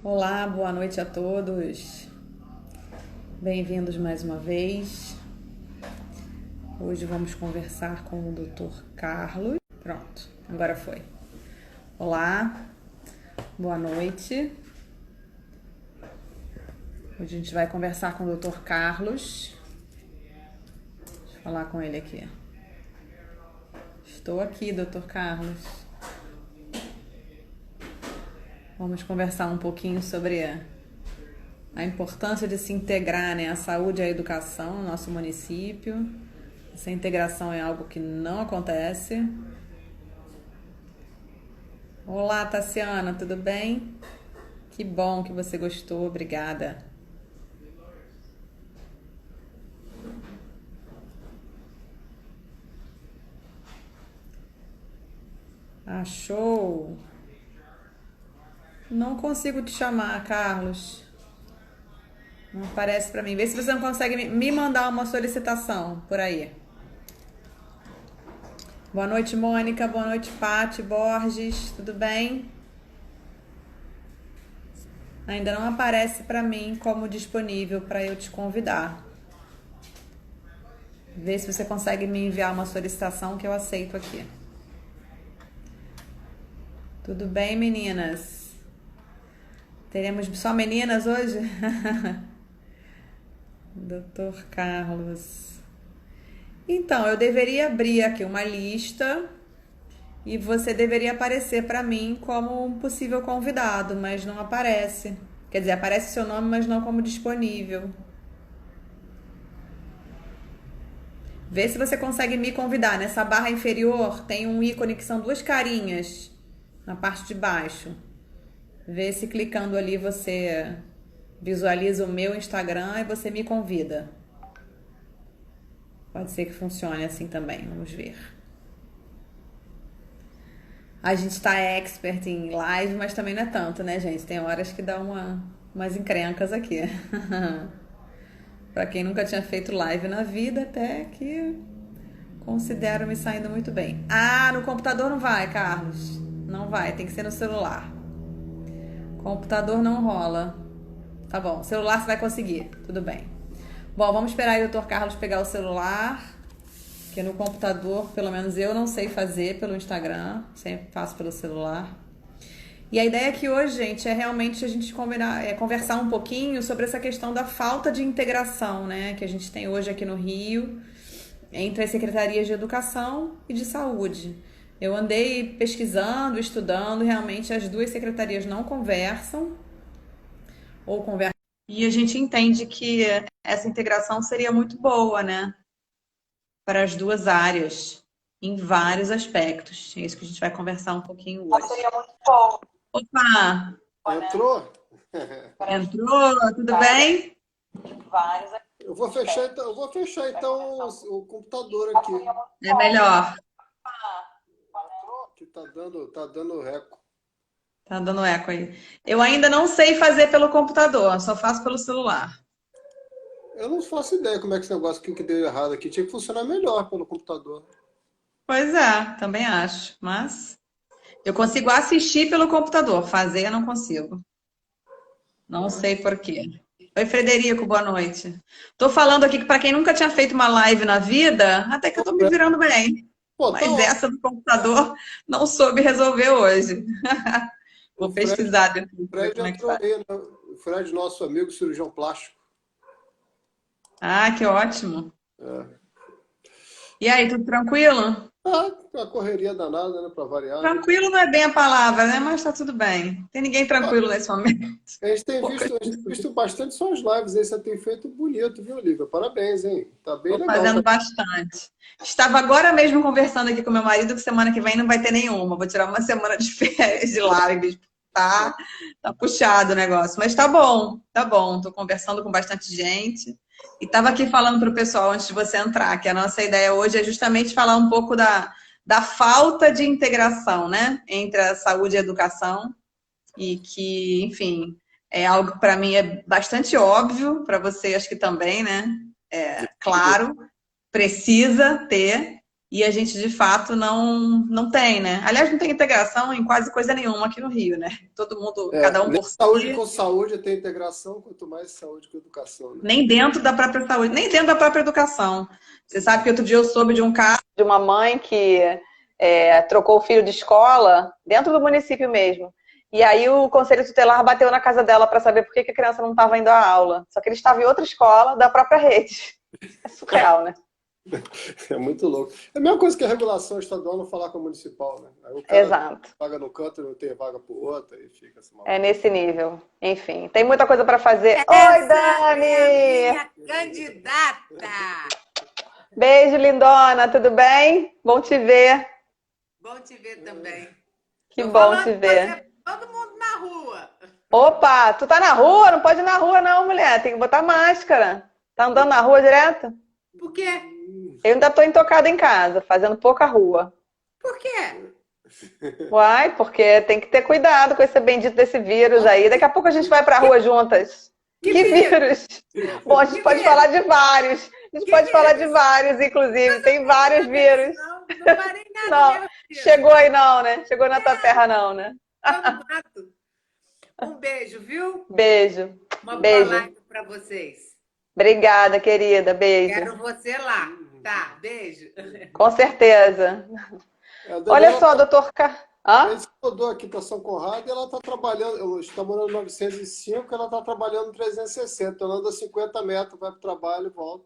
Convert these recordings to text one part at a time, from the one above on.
Olá, boa noite a todos. Bem-vindos mais uma vez. Hoje vamos conversar com o Dr. Carlos. Pronto, agora foi. Olá, boa noite. Hoje a gente vai conversar com o Dr. Carlos. Deixa eu falar com ele aqui. Estou aqui, Dr. Carlos. Vamos conversar um pouquinho sobre a importância de se integrar, né, a saúde e a educação no nosso município. Essa integração é algo que não acontece. Olá, Tassiana, tudo bem? Que bom que você gostou, obrigada. Show! Não consigo te chamar, Carlos. Não aparece pra mim. Vê se você não consegue me mandar uma solicitação por aí. Boa noite, Mônica. Boa noite, Pati Borges. Tudo bem? Ainda não aparece pra mim como disponível para eu te convidar. Vê se você consegue me enviar uma solicitação que eu aceito aqui. Tudo bem, meninas? Teremos só meninas hoje? Doutor Carlos. Então, eu deveria abrir aqui uma lista e você deveria aparecer para mim como um possível convidado, mas não aparece. Quer dizer, aparece seu nome, mas não como disponível. Vê se você consegue me convidar. Nessa barra inferior tem um ícone que são duas carinhas na parte de baixo. Vê se clicando ali você visualiza o meu Instagram e você me convida. Pode ser que funcione assim também, vamos ver. A gente tá expert em live, mas também não é tanto, né, gente? Tem horas que dá umas encrencas aqui. Pra quem nunca tinha feito live na vida, até que considero me saindo muito bem. No computador não vai, Carlos. Não vai, tem que ser no celular. Computador não rola. Tá bom, celular você vai conseguir, tudo bem. Bom, vamos esperar aí o Dr. Carlos pegar o celular, que no computador, pelo menos eu não sei fazer pelo Instagram, sempre faço pelo celular. E a ideia aqui hoje, gente, é realmente a gente conversar um pouquinho sobre essa questão da falta de integração, né, que a gente tem hoje aqui no Rio, entre as secretarias de educação e de saúde. Eu andei pesquisando, estudando, realmente as duas secretarias não conversam, ou conversam. E a gente entende que essa integração seria muito boa, né, para as duas áreas, em vários aspectos. É isso que a gente vai conversar um pouquinho hoje. Seria muito bom. Opa! Entrou? Entrou? Tudo bem? Eu vou fechar então o computador aqui. É melhor. Que tá dando eco. Tá dando eco aí. Eu ainda não sei fazer pelo computador, só faço pelo celular. Eu não faço ideia como é que esse negócio aqui que deu errado aqui. Tinha que funcionar melhor pelo computador. Pois é, também acho. Mas eu consigo assistir pelo computador, fazer eu não consigo. Não sei por quê. Oi, Frederico, boa noite. Tô falando aqui que para quem nunca tinha feito uma live na vida, até que eu tô me virando bem. Pô, tá Mas ótimo. essa do computador não soube resolver hoje. O Vou Fred, pesquisar depois pra ver Fred como é que entrou faz. aí, né? O Fred, nosso amigo cirurgião plástico. Que ótimo. É. E aí, tudo tranquilo? A correria danada, né? Pra variar, né? Tranquilo não é bem a palavra, né? Mas tá tudo bem. Tem ninguém Ó, tranquilo nesse momento. a gente tem Poucas visto bastante suas lives aí. Você tem feito bonito, viu, Lívia? Parabéns, hein? Tá bem Estou legal. fazendo bastante. Estava agora mesmo conversando aqui com meu marido que semana que vem não vai ter nenhuma. Vou tirar uma semana de férias de lives. Tá puxado o negócio. Mas tá bom, tá bom. Estou conversando com bastante gente. E estava aqui falando para o pessoal antes de você entrar, que a nossa ideia hoje é justamente falar um pouco da falta de integração, né? Entre a saúde e a educação. E que, enfim, é algo que para mim é bastante óbvio, para você acho que também, né? É claro, precisa ter, e a gente de fato não tem, né? Aliás, não tem integração em quase coisa nenhuma aqui no Rio, né? Todo mundo, cada um Nem por saúde si, com saúde tem integração, quanto mais saúde com educação, né? nem dentro da própria saúde, nem dentro da própria educação. Você sabe que outro dia eu soube de um caso de uma mãe que trocou o filho de escola dentro do município mesmo. E aí o conselho tutelar bateu na casa dela para saber por que a criança não estava indo à aula. Só que ele estava em outra escola da própria rede. É surreal, né? É muito louco. É a mesma coisa que a regulação estadual não falar com a municipal, né? Aí o cara Exato. paga no canto e não tem vaga pro outro, e fica assim, É maluco. nesse nível. Enfim, tem muita coisa para fazer. Oi, Essa é a Dani! minha candidata. Beijo, lindona. Tudo bem? Bom te ver. Bom te ver também. Que Tô bom te falando com ver. você, todo mundo na rua. Opa, tu tá na rua? Não pode ir na rua não, mulher. Tem que botar máscara. Tá andando na rua direto? Por quê? Eu ainda tô intocada em casa, fazendo pouca rua. Por quê? Uai, porque tem que ter cuidado com esse bendito desse vírus aí. Daqui a pouco a gente vai pra rua juntas. Que Que vírus? vírus? Bom, a gente Que pode vírus? falar de vários. A gente Que pode falar de vírus? vários, inclusive. Tem vários vírus. Não parei nada, Não, meu filho. chegou aí não, né? Chegou na tua terra não, né? Tô no mato. Um beijo, viu? Beijo. Uma boa Beijo. live pra vocês. Obrigada, querida. Beijo. Quero você lá. Tá, beijo. Com certeza. A Olha Daniela só, doutor Hã? se mudou aqui para São Conrado e ela está trabalhando, está morando em 905, ela está trabalhando em 360, ela anda 50 metros, vai para o trabalho e volta.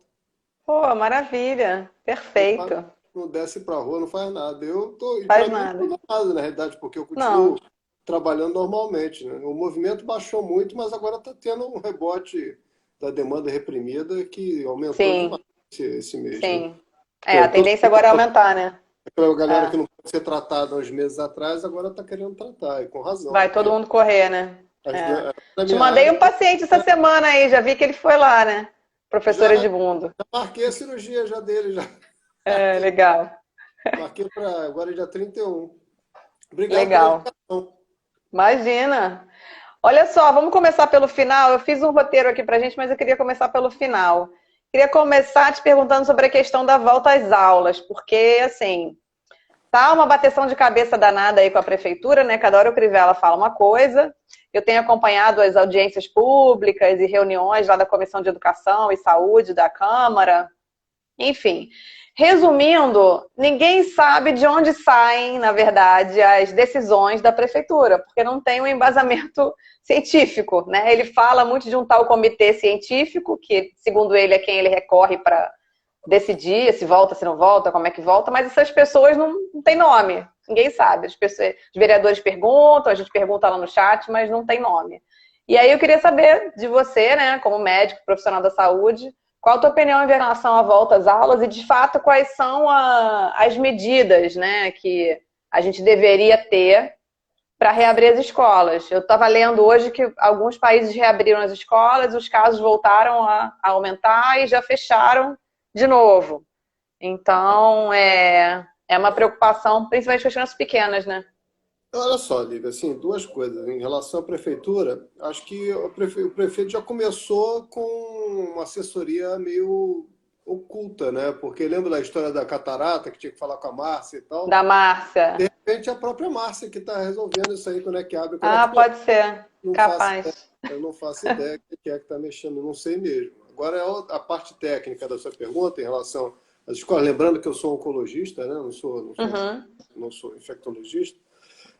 Pô, maravilha. Perfeito. Não desce para rua, não faz nada. Eu tô, e Faz para mim nada. não muda nada, na realidade, porque eu Não. continuo trabalhando normalmente, né? O movimento baixou muito, mas agora está tendo um rebote da demanda reprimida que aumentou Sim, demais esse mês, né? sim. É, a Então, tendência agora é aumentar, né? aquela galera É. que não pode ser tratada uns meses atrás, agora está querendo tratar, e com razão, Vai todo porque mundo correr, né? as É. na Te minha mandei área um paciente essa semana aí, já vi que ele foi lá, né? Professor já Edmundo. marquei a cirurgia já dele, já. É, legal. Marquei para agora dia 31. Obrigado pela Legal. indicação. Imagina. Olha só, vamos começar pelo final. Eu fiz um roteiro aqui pra gente, mas eu queria começar pelo final. Queria começar te perguntando sobre a questão da volta às aulas, porque, assim, tá uma bateção de cabeça danada aí com a prefeitura, né? Cada hora o Crivella fala uma coisa. Eu tenho acompanhado as audiências públicas e reuniões lá da Comissão de Educação e Saúde da Câmara. Enfim, resumindo, ninguém sabe de onde saem, na verdade, as decisões da prefeitura, porque não tem um embasamento científico, né? Ele fala muito de um tal comitê científico, que, segundo ele, é quem ele recorre para decidir se volta, se não volta, como é que volta, mas essas pessoas não têm nome, ninguém sabe. Os vereadores perguntam, a gente pergunta lá no chat, mas não tem nome. E aí eu queria saber de você, né, como médico, profissional da saúde, qual a tua opinião em relação à volta às aulas e, de fato, quais são as medidas, né, que a gente deveria ter para reabrir as escolas? Eu estava lendo hoje que alguns países reabriram as escolas, os casos voltaram a aumentar e já fecharam de novo. Então, é uma preocupação, principalmente com as crianças pequenas, né? Olha só, Lívia, assim, duas coisas. Em relação à prefeitura, acho que o prefeito já começou com uma assessoria meio oculta, né? Porque lembra da história da catarata, que tinha que falar com a Márcia e tal? Da Márcia. De repente, é a própria Márcia que está resolvendo isso aí, quando é que abre, quando é que Pode ser. não faço ideia. Capaz. Eu não faço ideia o que é que está mexendo, não sei mesmo. Agora, a parte técnica da sua pergunta em relação às escolas, lembrando que eu sou oncologista, né? Uhum. Não sou infectologista.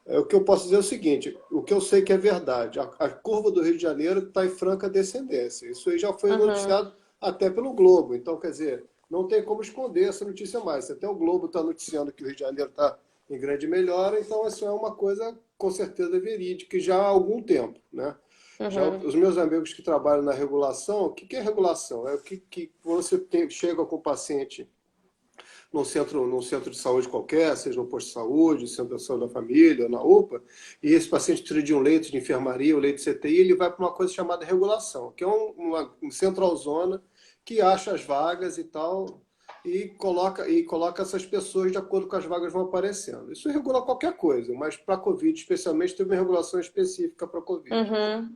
O que eu posso dizer é o seguinte, o que eu sei que é verdade, a curva do Rio de Janeiro está em franca descendência. Isso aí já foi noticiado até pelo Globo. Então, quer dizer, não tem como esconder essa notícia mais. Até o Globo está noticiando que o Rio de Janeiro está em grande melhora, então isso é uma coisa com certeza verídica, já há algum tempo, né? Já os meus amigos que trabalham na regulação, o que é regulação? É o que você chega com o paciente num centro de saúde qualquer, seja no posto de saúde, centro de saúde da família, na UPA, e esse paciente precisa de um leito de enfermaria, um leito de CTI, ele vai para uma coisa chamada regulação, que é um centralzona que acha as vagas e tal, e coloca essas pessoas de acordo com as vagas vão aparecendo. Isso regula qualquer coisa, mas para a Covid, especialmente, teve uma regulação específica para a Covid.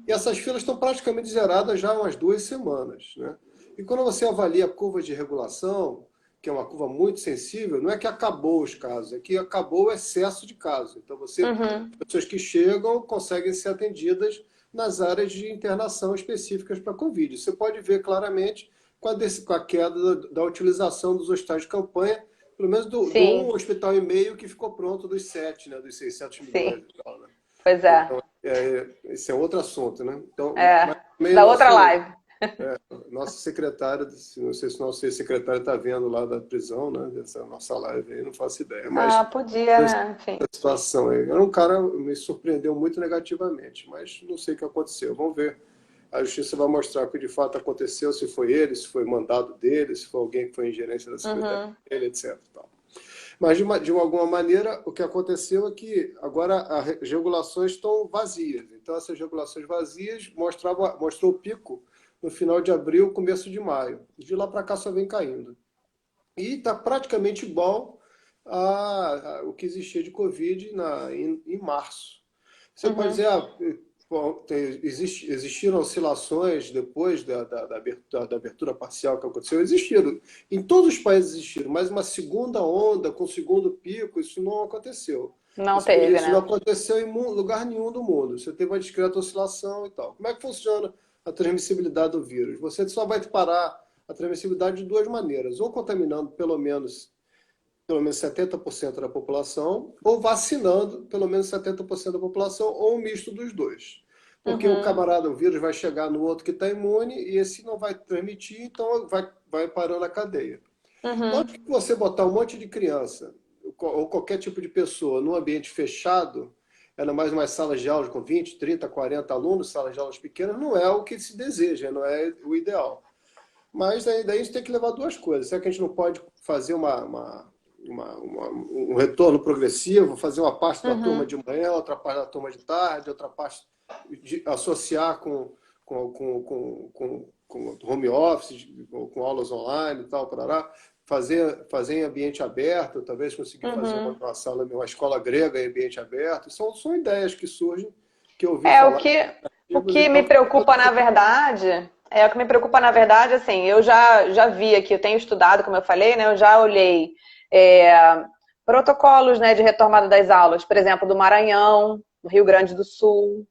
E essas filas estão praticamente zeradas já há umas 2 semanas, né? E quando você avalia a curva de regulação, que é uma curva muito sensível, não é que acabou os casos, é que acabou o excesso de casos. Então, pessoas que chegam conseguem ser atendidas nas áreas de internação específicas para Covid. Você pode ver claramente com a queda da utilização dos hospitais de campanha, pelo menos do Sim, 1,5 hospital que ficou pronto dos 7, né, dos 600 sim. milhões e tal, né? Pois é. Então, esse é outro assunto, né? Então, mas É. também Da outra live. nosso secretário, não sei se o nosso secretário está vendo lá da prisão, né? Dessa nossa live aí, não faço ideia. Mas Ah, podia, essa né? Enfim. situação aí. Era um cara que me surpreendeu muito negativamente, mas não sei o que aconteceu. Vamos ver. A justiça vai mostrar o que de fato aconteceu, se foi ele, se foi mandado dele, se foi alguém que foi em gerência da secretaria dele, etc. Tal. Mas, de alguma maneira, o que aconteceu é que agora as regulações estão vazias. Então, essas regulações vazias mostrou o pico no final de abril, começo de maio. De lá para cá só vem caindo. E está praticamente igual o que existia de Covid em março. Você pode dizer, bom, existiram oscilações depois da abertura parcial que aconteceu? Existiram. Em todos os países existiram, mas uma segunda onda com segundo pico, isso não aconteceu. Não teve, Isso não né? aconteceu em lugar nenhum do mundo. Você teve uma discreta oscilação e tal. Como é que funciona a transmissibilidade do vírus? Você só vai parar a transmissibilidade de duas maneiras, ou contaminando pelo menos 70% da população, ou vacinando pelo menos 70% da população, ou um misto dos dois. Porque o vírus vai chegar no outro que está imune e esse não vai transmitir, então vai parando a cadeia. Lógico que você botar um monte de criança ou qualquer tipo de pessoa num ambiente fechado, ainda mais umas salas de aulas com 20, 30, 40 alunos, salas de aulas pequenas, não é o que se deseja, não é o ideal. Mas daí a gente tem que levar duas coisas. Será que a gente não pode fazer um retorno progressivo, fazer uma parte da turma de manhã, outra parte da turma de tarde, outra parte associar com home office, com aulas online e tal, parará, fazer em ambiente aberto, talvez conseguir fazer uma sala, uma escola grega em ambiente aberto. São ideias que surgem, que eu ouvi É, falar. o que me preocupa, na verdade, assim, eu já vi aqui, eu tenho estudado, como eu falei, né, eu já olhei protocolos, né, de retomada das aulas, por exemplo, do Maranhão, do Rio Grande do Sul.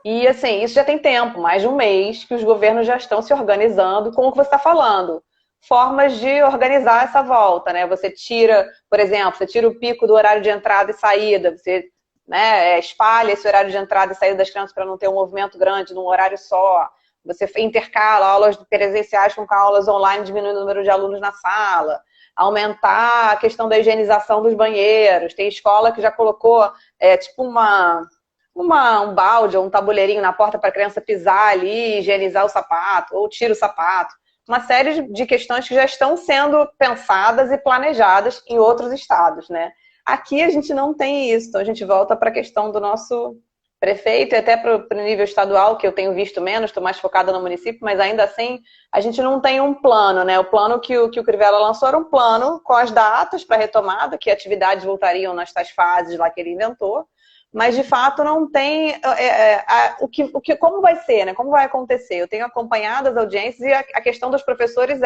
E, assim, isso já tem tempo, mais de um mês, que os governos já estão se organizando com o que você está falando. Formas de organizar essa volta, né? Você tira, por exemplo, você tira o pico do horário de entrada e saída, você, né, espalha esse horário de entrada e saída das crianças para não ter um movimento grande num horário só. Você intercala aulas presenciais com aulas online, diminuindo o número de alunos na sala. Aumentar a questão da higienização dos banheiros. Tem escola que já colocou tipo um balde ou um tabuleirinho na porta para a criança pisar ali, higienizar o sapato, ou tira o sapato. Uma série de questões que já estão sendo pensadas e planejadas em outros estados, né? Aqui a gente não tem isso, então a gente volta para a questão do nosso prefeito e até para o nível estadual, que eu tenho visto menos, estou mais focada no município, mas ainda assim a gente não tem um plano, né? O plano que o Crivella lançou era um plano com as datas para retomada, que atividades voltariam nestas fases lá que ele inventou, mas de fato não tem como vai ser, né? Como vai acontecer? Eu tenho acompanhado as audiências e a questão dos professores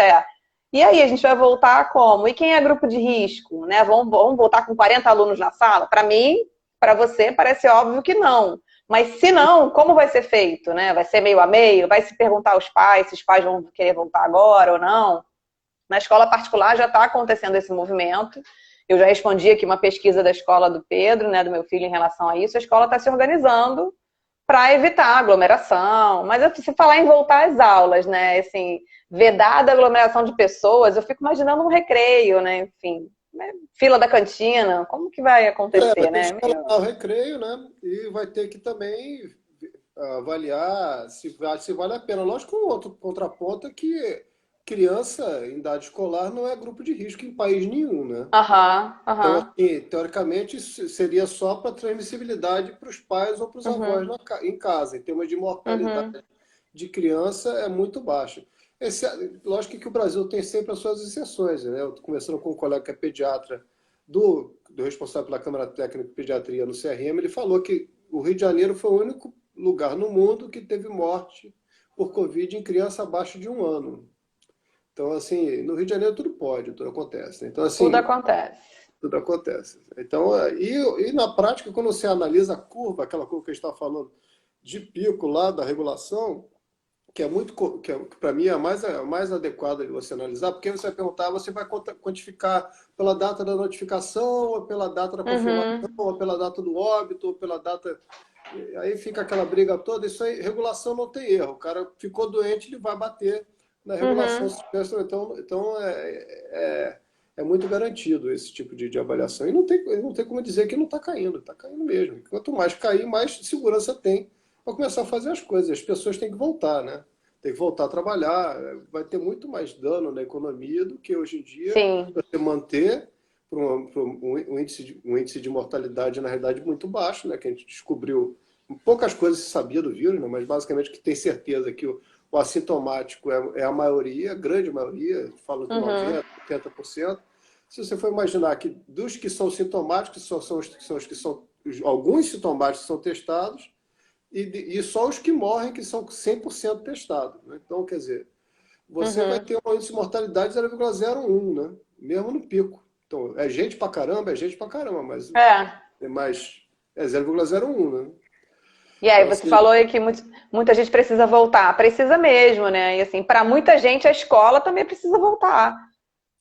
e aí, a gente vai voltar como? E quem é grupo de risco? Né? Vamos voltar com 40 alunos na sala? Para mim, para você, parece óbvio que não. Mas se não, como vai ser feito? Né? Vai ser meio a meio? Vai se perguntar aos pais se os pais vão querer voltar agora ou não? Na escola particular já está acontecendo esse movimento. Eu já respondi aqui uma pesquisa da escola do Pedro, né, do meu filho, em relação a isso. A escola está se organizando para evitar aglomeração. Mas se falar em voltar às aulas, né, assim, vedada a aglomeração de pessoas, eu fico imaginando um recreio, né, enfim, né, fila da cantina, como que vai acontecer, Vai ter né? que escalar o recreio, né? E vai ter que também avaliar se vale a pena. Lógico, um outro contraponto é que criança em idade escolar não é grupo de risco em país nenhum, né? Então, assim, teoricamente, isso seria só para transmissibilidade para os pais ou para os avós em casa. Em termos de mortalidade de criança, é muito baixo. Lógico que o Brasil tem sempre as suas exceções, né? Eu estou conversando com um colega que é pediatra do responsável pela Câmara Técnica de Pediatria no CRM, ele falou que o Rio de Janeiro foi o único lugar no mundo que teve morte por Covid em criança abaixo de 1 ano. Então, assim, no Rio de Janeiro tudo pode, tudo acontece, né? Então, Tudo assim, acontece. tudo acontece. Então, e na prática, quando você analisa a curva, aquela curva que a gente está falando de pico lá da regulação, que é muito, que para mim é a mais adequada de você analisar, porque você vai perguntar, você vai quantificar pela data da notificação, ou pela data da confirmação, Uhum, ou pela data do óbito, ou pela data. Aí fica aquela briga toda. Isso aí, regulação não tem erro. O cara ficou doente, ele vai bater na regulação. uhum. Então é muito garantido esse tipo de avaliação. E não tem como dizer que não está caindo mesmo. Quanto mais cair, mais segurança tem para começar a fazer as coisas. As pessoas têm que voltar, né? Tem que voltar a trabalhar. Vai ter muito mais dano na economia do que hoje em dia Sim, você manter um índice de mortalidade, na realidade, muito baixo, né? Que a gente descobriu. Poucas coisas se sabia do vírus, né? Mas basicamente que tem certeza que o assintomático é a maioria, a grande maioria, falo que uhum, 90%, 80%. Se você for imaginar que dos que são sintomáticos, são os que são. Alguns sintomáticos são testados, e só os que morrem que são 100% testados. Né? Então, quer dizer, você vai uhum. ter um índice de mortalidade de 0,01, né? Mesmo no pico. Então, é gente pra caramba, É. mas é 0,01, né? E aí, Então, você assim, falou aí que muita gente precisa voltar. Precisa mesmo, né? E assim, para muita gente a escola também precisa voltar.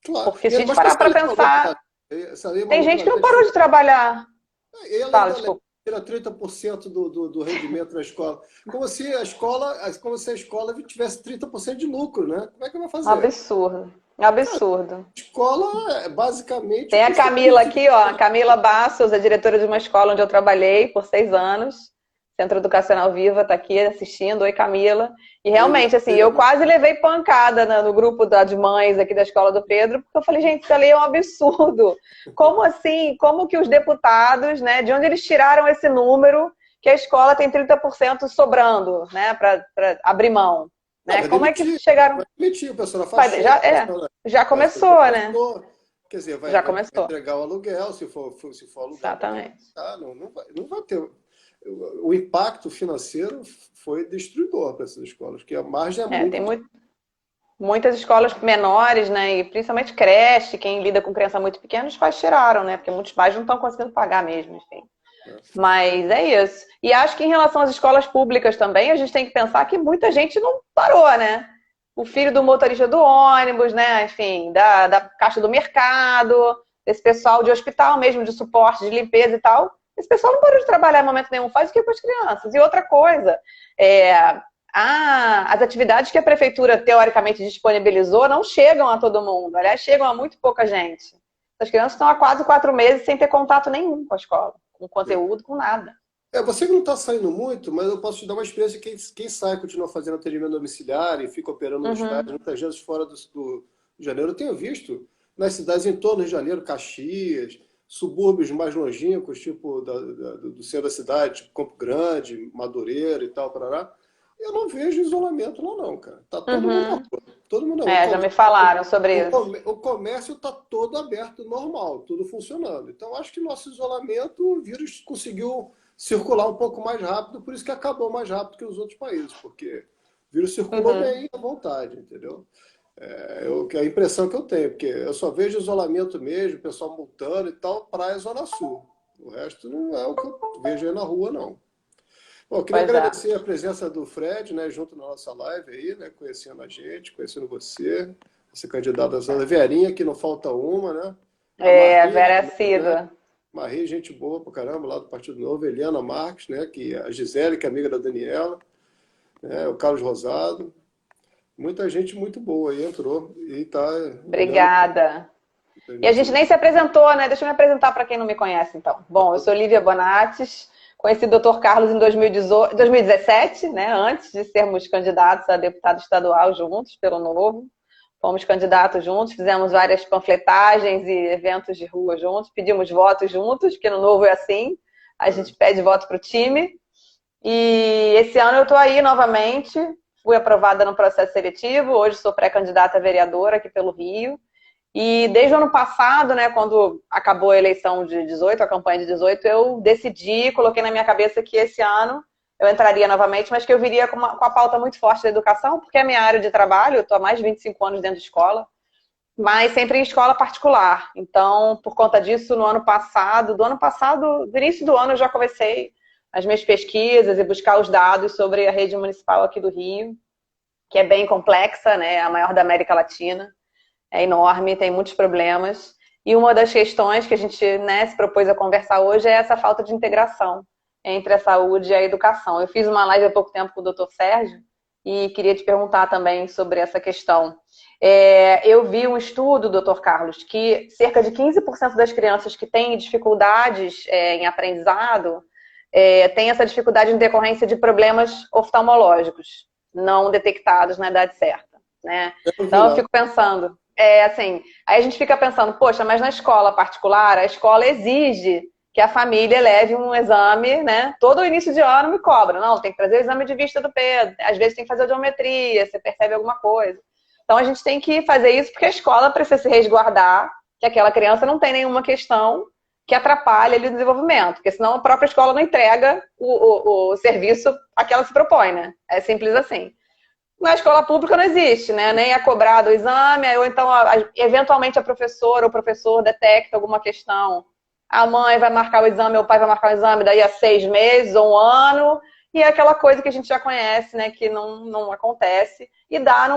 claro. Porque se a gente Mas que parar essa para lei maluca pensar, da essa lei tem maluca gente da que não lei, parou de trabalhar. e a lei Fala, da lei desculpa. tira 30% do rendimento da escola. Como se a escola tivesse 30% de lucro, né? Como é que vai fazer? Absurdo. Absurdo. Escola é basicamente Tem a Camila custo-benefício. aqui, ó, a Camila Bastos, a diretora de uma escola onde eu trabalhei por 6 anos. Centro Educacional Viva está aqui assistindo. Oi, Camila. E Oi, realmente, assim, eu Luciana. quase levei pancada no grupo de mães aqui da escola do Pedro, porque eu falei, gente, essa lei é um absurdo. Como assim? Como que os deputados, né, de onde eles tiraram esse número que a escola tem 30% sobrando, né, para abrir mão? Não, Né? Como é que chegaram? vai demitir o pessoal da faxina, Já, o pessoal já vai ser começou, né? professor, quer dizer, vai, Já vai começou. entregar o aluguel, se for alugar, vai ter que Exatamente. pagar, não vai ter. O impacto financeiro foi destruidor para essas escolas, porque a margem é Tem muito. muitas escolas menores, né? E principalmente creche, quem lida com criança muito pequena, os pais tiraram, né? Porque muitos pais não estão conseguindo pagar mesmo, enfim. Mas é isso. E acho que em relação às escolas públicas também, a gente tem que pensar que muita gente não parou, né? O filho do motorista do ônibus, né? Enfim, da caixa do mercado, esse pessoal de hospital mesmo, de suporte, de limpeza e tal. Esse pessoal não parou de trabalhar em momento nenhum, faz o que com as crianças. E outra coisa, é, as atividades que a prefeitura teoricamente disponibilizou não chegam a todo mundo. Aliás, chegam a muito pouca gente. As crianças estão há quase 4 meses sem ter contato nenhum com a escola, com conteúdo, com nada. Você que não está saindo muito, mas eu posso te dar uma experiência. Quem sai continua fazendo atendimento domiciliar e fica operando nos estádios, Uhum. muitas vezes fora do Rio de Janeiro. Eu tenho visto nas cidades em torno do Rio de Janeiro, Caxias, subúrbios mais longínquos, tipo do centro da cidade, tipo Campo Grande, Madureira e tal, parará. Eu não vejo isolamento lá não, cara. Tá todo mundo na Uhum. rua. Todo mundo na rua. Já me falaram sobre isso. O comércio está todo aberto, normal, tudo funcionando. Então, acho que nosso isolamento, o vírus conseguiu circular um pouco mais rápido, por isso que acabou mais rápido que os outros países, porque o vírus circulou Uhum. bem à vontade, entendeu? Que é a impressão que eu tenho, porque eu só vejo isolamento mesmo, pessoal multando e tal, praia Zona Sul. O resto não é o que eu vejo aí na rua, não. Bom, eu queria Pois é. agradecer a presença do Fred, né, junto na nossa live aí, né, conhecendo a gente, conhecendo você, essa candidata a Verinha, que não falta uma, né? A A Marli, Vera né? Silva. Marli, gente boa pra caramba, lá do Partido Novo, Eliana Marques, né, a Gisele, que é amiga da Daniela, né, o Carlos Rosado, muita gente muito boa aí entrou e tá olhando Obrigada. a E a gente transmissão. nem se apresentou, né? Deixa eu me apresentar para quem não me conhece, então. Bom, eu sou Lívia Bonates, conheci o Dr. Carlos em 2017, né? Antes de sermos candidatos a deputado estadual juntos, pelo Novo. Fomos candidatos juntos, fizemos várias panfletagens e eventos de rua juntos, pedimos votos juntos, porque no Novo é assim, a gente pede voto para o time. E esse ano eu estou aí novamente, fui aprovada no processo seletivo, hoje sou pré-candidata a vereadora aqui pelo Rio. E desde o ano passado, né, quando acabou a eleição de 18, a campanha de 18, eu decidi, coloquei na minha cabeça que esse ano eu entraria novamente, mas que eu viria com a pauta muito forte da educação, porque é a minha área de trabalho, eu estou há mais de 25 anos dentro de escola, mas sempre em escola particular. Então, por conta disso, do início do ano, eu já comecei as minhas pesquisas e buscar os dados sobre a rede municipal aqui do Rio, que é bem complexa, né? É a maior da América Latina, é enorme, tem muitos problemas. E uma das questões que a gente, né, se propôs a conversar hoje é essa falta de integração entre a saúde e a educação. Eu fiz uma live há pouco tempo com o Dr. Sérgio e queria te perguntar também sobre essa questão. Eu vi um estudo, Dr. Carlos, que cerca de 15% das crianças que têm dificuldades em aprendizado têm essa dificuldade em decorrência de problemas oftalmológicos não detectados na idade certa, né? Então eu fico pensando, assim, aí a gente fica pensando, poxa, mas na escola particular, a escola exige que a família leve um exame, né? Todo início de ano me cobra. Não, tem que trazer o exame de vista do Pedro. Às vezes tem que fazer audiometria, você percebe alguma coisa. Então a gente tem que fazer isso porque a escola precisa se resguardar que aquela criança não tem nenhuma questão que atrapalhe ali o desenvolvimento. Porque senão a própria escola não entrega o serviço a que ela se propõe, né? É simples assim. Na escola pública não existe, né? Nem é cobrado o exame, ou então, eventualmente, a professora ou o professor detecta alguma questão. A mãe vai marcar o exame, o pai vai marcar o exame daí a 6 meses ou 1 ano, e é aquela coisa que a gente já conhece, né? Que não acontece, e dá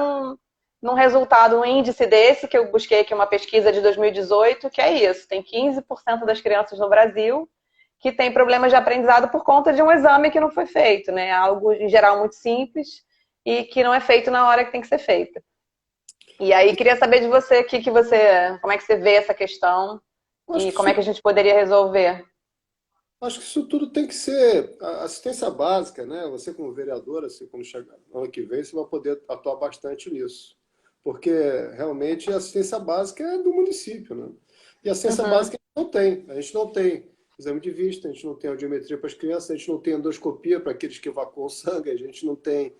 num resultado, um índice desse, que eu busquei aqui uma pesquisa de 2018, que é isso, tem 15% das crianças no Brasil que tem problemas de aprendizado por conta de um exame que não foi feito, né? Algo, em geral, muito simples, e que não é feito na hora que tem que ser feita. E aí, queria saber de você, como é que você vê essa questão e como é que a gente poderia resolver. Acho que isso tudo tem que ser assistência básica, né? Você como vereadora, assim, quando chegar no ano que vem, você vai poder atuar bastante nisso. Porque realmente a assistência básica é do município, né? E a assistência básica a gente não tem. A gente não tem exame de vista, a gente não tem audiometria para as crianças, a gente não tem endoscopia para aqueles que evacuam sangue, a gente não tem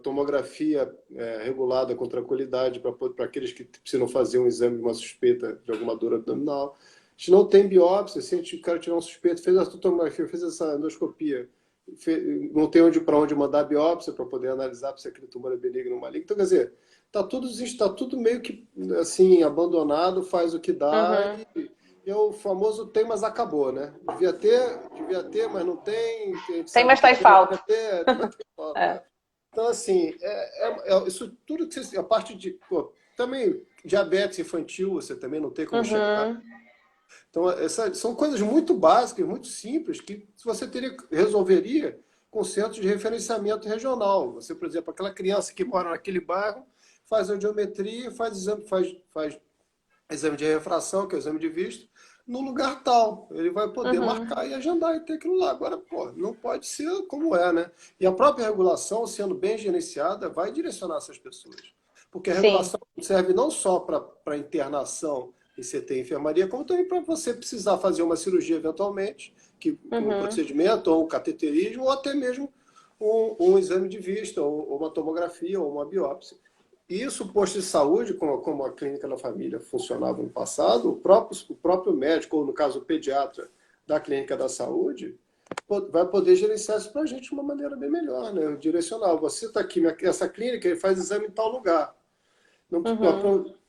tomografia regulada com tranquilidade para aqueles que precisam fazer um exame de uma suspeita de alguma dor abdominal. A gente não tem biópsia, se o cara tiver um suspeito, fez a tomografia, fez essa endoscopia, não tem para onde mandar a biópsia para poder analisar se aquele tumor é benigno ou maligno. Então, quer dizer, está tudo meio que assim, abandonado, faz o que dá e é o famoso tem, mas acabou, né? Devia ter, mas não tem. Tem, mas está em falta. Então, assim, isso tudo que você. A parte de. Pô, também, diabetes infantil, você também não tem como chegar. Então, são coisas muito básicas, muito simples, que você resolveria com centros de referenciamento regional. Você, por exemplo, aquela criança que mora naquele bairro, faz audiometria, faz exame de refração, que é o exame de vista, no lugar tal. Ele vai poder marcar e agendar e ter aquilo lá. Agora, pô, não pode ser como é, né? E a própria regulação, sendo bem gerenciada, vai direcionar essas pessoas. Porque a regulação serve não só para internação em CT e enfermaria, como também para você precisar fazer uma cirurgia eventualmente, um procedimento, ou um cateterismo, ou até mesmo um exame de vista, ou uma tomografia, ou uma biópsia. E isso, o posto de saúde, como a clínica da família funcionava no passado, o próprio médico, ou no caso o pediatra da clínica da saúde, vai poder gerenciar isso para a gente de uma maneira bem melhor, né? Direcional. Você está aqui, essa clínica, ele faz exame em tal lugar.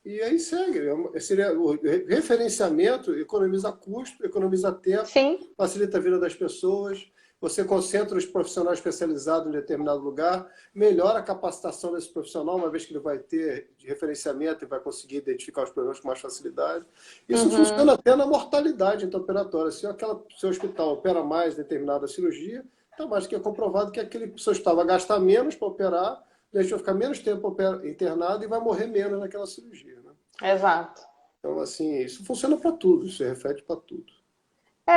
E aí segue. O referenciamento economiza custo, economiza tempo, facilita a vida das pessoas. Você concentra os profissionais especializados em determinado lugar, melhora a capacitação desse profissional, uma vez que ele vai ter referenciamento e vai conseguir identificar os problemas com mais facilidade. Isso funciona até na mortalidade intraoperatória. Se seu hospital opera mais determinada cirurgia, está mais que comprovado que aquele seu hospital vai gastar menos para operar, a gente vai ficar menos tempo internado e vai morrer menos naquela cirurgia. Né? Exato. Então, assim, isso funciona para tudo, isso reflete para tudo.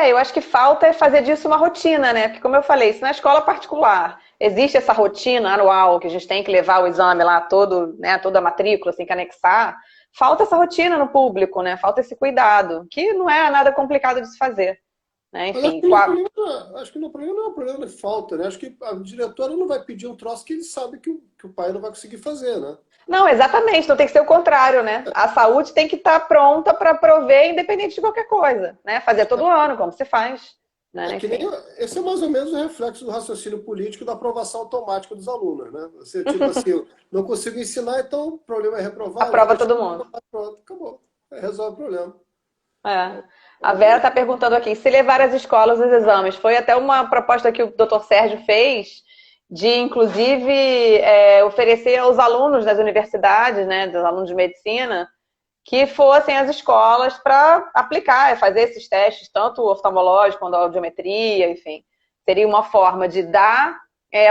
Eu acho que falta é fazer disso uma rotina, né? Porque, como eu falei, se na escola particular existe essa rotina anual, que a gente tem que levar o exame lá todo, né, toda a matrícula, assim, que anexar, falta essa rotina no público, né? Falta esse cuidado, que não é nada complicado de se fazer. Né? Enfim, acho que o problema não é um problema de falta, né? Acho que a diretora não vai pedir um troço que ele sabe que o pai não vai conseguir fazer, né? Não, exatamente, não tem que ser o contrário, né? A saúde tem que estar pronta para prover, independente de qualquer coisa, né? Fazer todo ano, como se faz. né? Que nem, Enfim. esse é mais ou menos o reflexo do raciocínio político da aprovação automática dos alunos, né? Você, tipo assim, eu não consigo ensinar, então o problema é reprovar, eu vou Aprova deixar todo mundo. pronto, acabou. Aí resolve o problema. É. A Vera está perguntando aqui, se levar as escolas os exames, foi até uma proposta que o doutor Sérgio fez de, inclusive, oferecer aos alunos das universidades, né, dos alunos de medicina, que fossem às escolas para aplicar, fazer esses testes, tanto oftalmológico quanto a audiometria, enfim. Seria uma forma de dar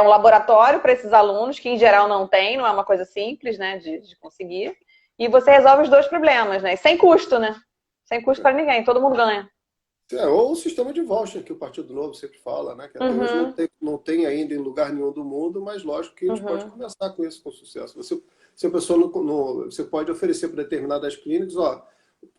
um laboratório para esses alunos, que em geral não tem, não é uma coisa simples, né, de conseguir, e você resolve os dois problemas, né, e sem custo, né? Sem custo para ninguém, todo mundo ganha. Ou o sistema de voucher que o Partido Novo sempre fala, né? Que até hoje não tem ainda em lugar nenhum do mundo, mas lógico que a gente pode começar com isso com sucesso. Se a pessoa você pode oferecer para determinadas clínicas, ó,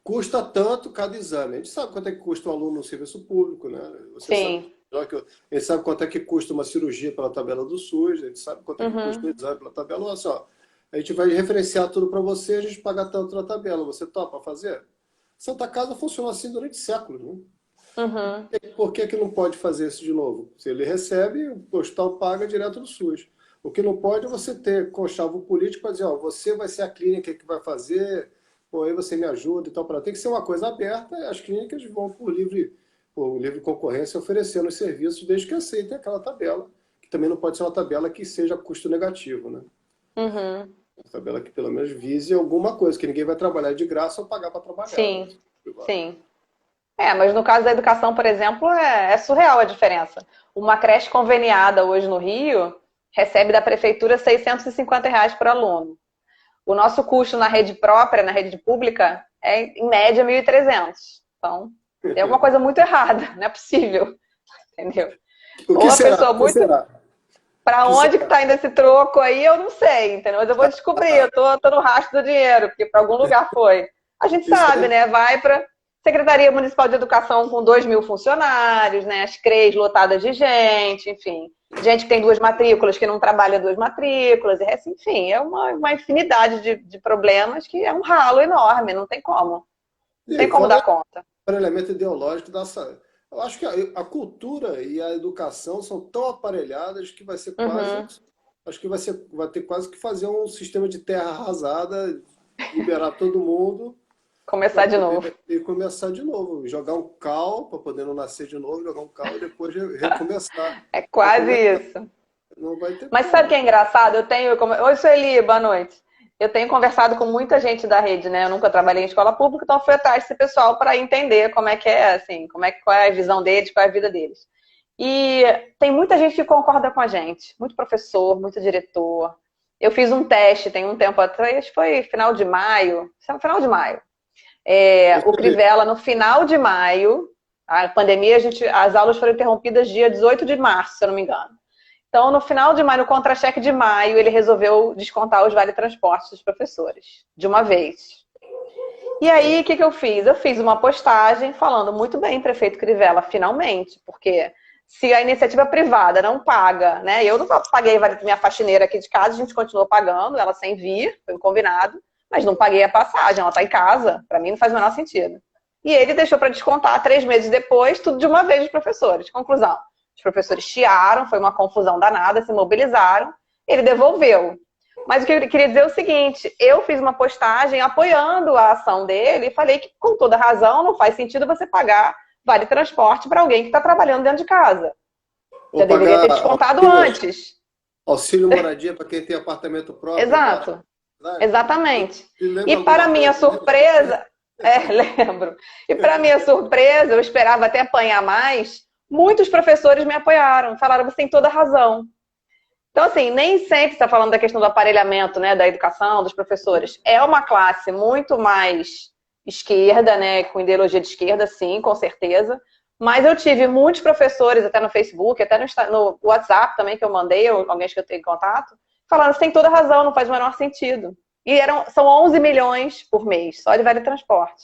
custa tanto cada exame. A gente sabe quanto é que custa um aluno no serviço público, né? Você Sim. sabe, a gente sabe quanto é que custa uma cirurgia pela tabela do SUS, a gente sabe quanto é que custa um exame pela tabela. Olha só, a gente vai referenciar tudo para você, a gente paga tanto na tabela. Você topa fazer? Santa Casa funciona assim durante séculos, né? Por que não pode fazer isso de novo? Se ele recebe, o hospital paga direto do SUS. O que não pode é você ter conchavo político para dizer, ó, você vai ser a clínica que vai fazer, pô, aí você me ajuda e tal. Tem que ser uma coisa aberta, as clínicas vão por livre concorrência oferecendo os serviços, desde que aceitem aquela tabela, que também não pode ser uma tabela que seja custo negativo, né? Uma tabela que pelo menos vise alguma coisa, que ninguém vai trabalhar de graça ou pagar para trabalhar. Sim, né? sim. Mas no caso da educação, por exemplo, é surreal a diferença. Uma creche conveniada hoje no Rio recebe da prefeitura R$ 650 por aluno. O nosso custo na rede própria, na rede pública, é em média 1.300. Então, tem alguma coisa muito errada, não é possível. Entendeu? O que Ou a será? pessoa muito. Para onde que está indo esse troco aí, eu não sei, entendeu? Mas eu vou descobrir, eu tô no rastro do dinheiro, porque para algum lugar foi. A gente sabe, né? Vai para Secretaria Municipal de Educação com 2.000 funcionários, né? As CREs lotadas de gente, enfim. Gente que tem 2 matrículas, que não trabalha 2 matrículas, enfim, é uma infinidade de problemas que é um ralo enorme, não tem como. Não tem como dar conta. O elemento ideológico dessa. Eu acho que a cultura e a educação são tão aparelhadas que vai ser quase. Acho que vai ter quase que fazer um sistema de terra arrasada, liberar todo mundo. Começar de novo. E começar de novo. Jogar um cal para poder não nascer de novo, jogar um cal e depois recomeçar. É quase isso. Não vai ter. Mas sabe o que é engraçado? Oi, Sueli, boa noite. Eu tenho conversado com muita gente da rede, né? Eu nunca trabalhei em escola pública, então fui atrás desse pessoal para entender como é que é, assim, qual é a visão deles, qual é a vida deles. E tem muita gente que concorda com a gente, muito professor, muito diretor. Eu fiz um teste, tem um tempo atrás, foi final de maio. O Crivella, no final de maio, a pandemia, as aulas foram interrompidas dia 18 de março, se eu não me engano. Então, no final de maio, no contra-cheque de maio, ele resolveu descontar os vale-transportes dos professores, de uma vez. E aí, o que eu fiz? Eu fiz uma postagem falando muito bem, prefeito Crivella, finalmente, porque se a iniciativa privada não paga, né? Eu não paguei minha faxineira aqui de casa, a gente continuou pagando, ela sem vir, foi um combinado, mas não paguei a passagem, ela está em casa, para mim não faz o menor sentido. E ele deixou para descontar 3 meses depois, tudo de uma vez dos professores. Conclusão. Os professores chiaram, foi uma confusão danada, se mobilizaram, ele devolveu. Mas o que eu queria dizer é o seguinte, eu fiz uma postagem apoiando a ação dele e falei que, com toda razão, não faz sentido você pagar vale transporte para alguém que está trabalhando dentro de casa. Já deveria ter descontado antes. Auxílio moradia para quem tem apartamento próprio. Exato. Exatamente. E para minha surpresa, lembro. E para minha surpresa, eu esperava até apanhar mais. Muitos professores me apoiaram, falaram, você tem toda a razão. Então, assim, nem sempre está falando da questão do aparelhamento, né, da educação, dos professores. É uma classe muito mais esquerda, né, com ideologia de esquerda, sim, com certeza. Mas eu tive muitos professores, até no Facebook, até no WhatsApp também, que eu mandei, alguém que eu tenho contato, falando, você tem toda a razão, não faz o menor sentido. E são 11 milhões por mês, só de vale-transporte.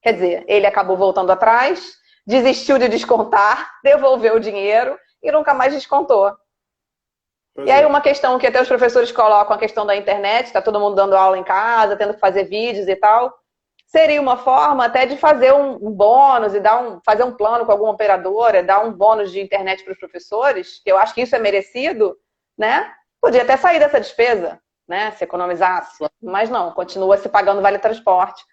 Quer dizer, ele acabou voltando atrás, desistiu de descontar, devolveu o dinheiro e nunca mais descontou. E aí uma questão que até os professores colocam, a questão da internet, está todo mundo dando aula em casa, tendo que fazer vídeos e tal. seria uma forma até de fazer um bônus e fazer um plano com alguma operadora, dar um bônus de internet para os professores, que eu acho que isso é merecido, né? Podia até sair dessa despesa, né? Se economizasse. Mas não, continua se pagando vale transporte.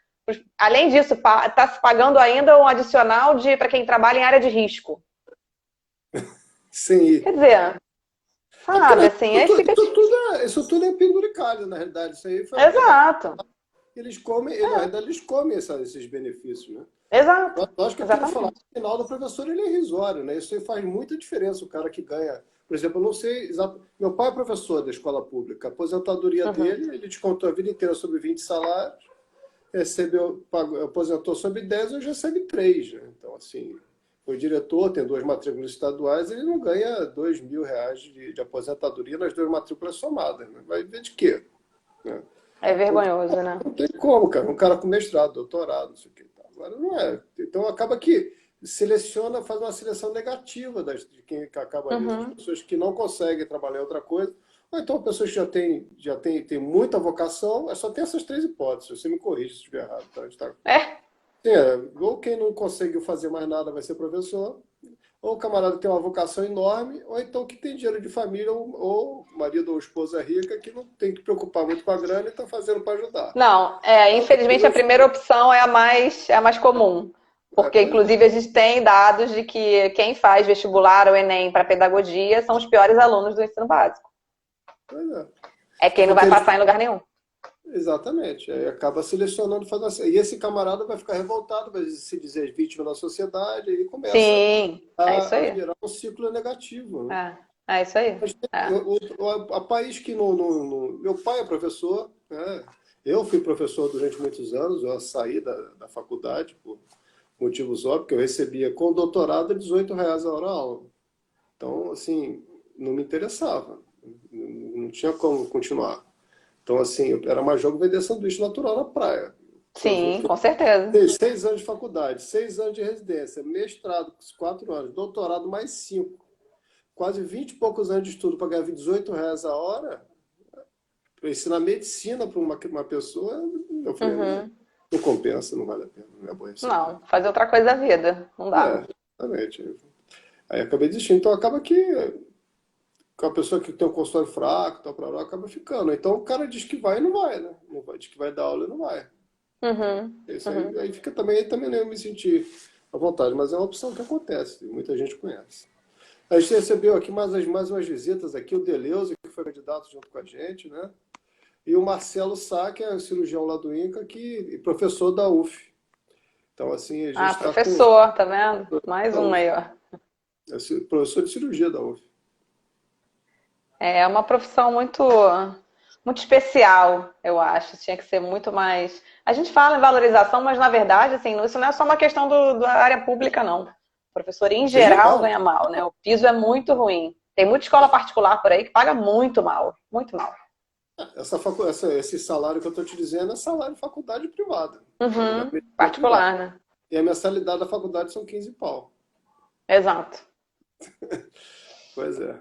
Além disso, está se pagando ainda um adicional para quem trabalha em área de risco. Sim. Quer dizer, sabe, assim, aí fica... Isso tudo é penduricalho, na realidade. Isso aí foi Exato. eles comem, na verdade, eles comem esses benefícios, né? Exato. Lógico que aquilo falar, no final do professor ele é irrisório, né? Isso aí faz muita diferença, o cara que ganha. Por exemplo, eu não sei exato. Meu pai é professor da escola pública. A aposentadoria dele, ele descontou a vida inteira sobre 20 salários, aposentou sobre 10, hoje recebe 3, né? Então, assim, foi diretor, tem 2 matrículas estaduais, ele não ganha R$ 2.000 de aposentadoria nas 2 matrículas somadas, né? Vai ver de quê? Né? É vergonhoso, né? Não tem como, cara. Um cara com mestrado, doutorado, não sei o que. Agora não é. Então acaba que seleciona, faz uma seleção negativa de quem acaba ali, das pessoas que não conseguem trabalhar em outra coisa. Ou então pessoas que já tem muita vocação, só tem essas 3 hipóteses. Você me corrige se estiver errado. Tá? Ou quem não conseguiu fazer mais nada vai ser professor, ou o camarada que tem uma vocação enorme, ou então que tem dinheiro de família, ou marido ou esposa rica, que não tem que preocupar muito com a grana e está fazendo para ajudar. Não, infelizmente a primeira opção é a mais comum. Porque, inclusive, a gente tem dados de que quem faz vestibular ou Enem para pedagogia são os piores alunos do ensino básico. Pois é. É quem não vai passar em lugar nenhum. Exatamente. Aí acaba selecionando, fazendo assim. E esse camarada vai ficar revoltado, vai se dizer vítima da sociedade, e começa a virar um ciclo negativo. Né? É isso aí. O país que não... Meu pai é professor, né? Eu fui professor durante muitos anos, eu saí da faculdade por motivos óbvios, que eu recebia com doutorado R$ 18 a hora aula. Então, assim, não me interessava. Não tinha como continuar. Então, assim, era mais jogo vender sanduíche natural na praia. Sim, com certeza. 6 anos de faculdade, 6 anos de residência, mestrado, 4 anos, doutorado mais 5. Quase 20 e poucos anos de estudo para ganhar R$ 18 a hora. Para ensinar medicina para uma pessoa, eu falei, não compensa, não vale a pena. Não é bom isso. Não, fazer outra coisa da vida. Não dá. Exatamente. Aí acabei desistindo. Então acaba que a pessoa que tem um consultório fraco, tal, pra lá, acaba ficando. Então o cara diz que vai e não vai, né? Não vai, diz que vai dar aula e não vai. Isso aí fica também nem eu me sentir à vontade, mas é uma opção que acontece, muita gente conhece. A gente recebeu aqui mais umas visitas aqui, o Deleuze, que foi candidato junto com a gente, né? E o Marcelo Sá, que é cirurgião lá do INCA, e professor da UF. Então, assim, a gente professor, tá vendo? Mais um aí, ó. É professor de cirurgia da UF. É uma profissão muito especial, eu acho. Tinha que ser muito mais... A gente fala em valorização, mas na verdade, assim, isso não é só uma questão da área pública, não. O professor, em geral, ganha mal, né? O piso é muito ruim. Tem muita escola particular por aí que paga muito mal, muito mal. Esse salário que eu estou te dizendo é salário de faculdade privada. Particular, né? E a mensalidade da faculdade são 15 pau. Exato. Pois é.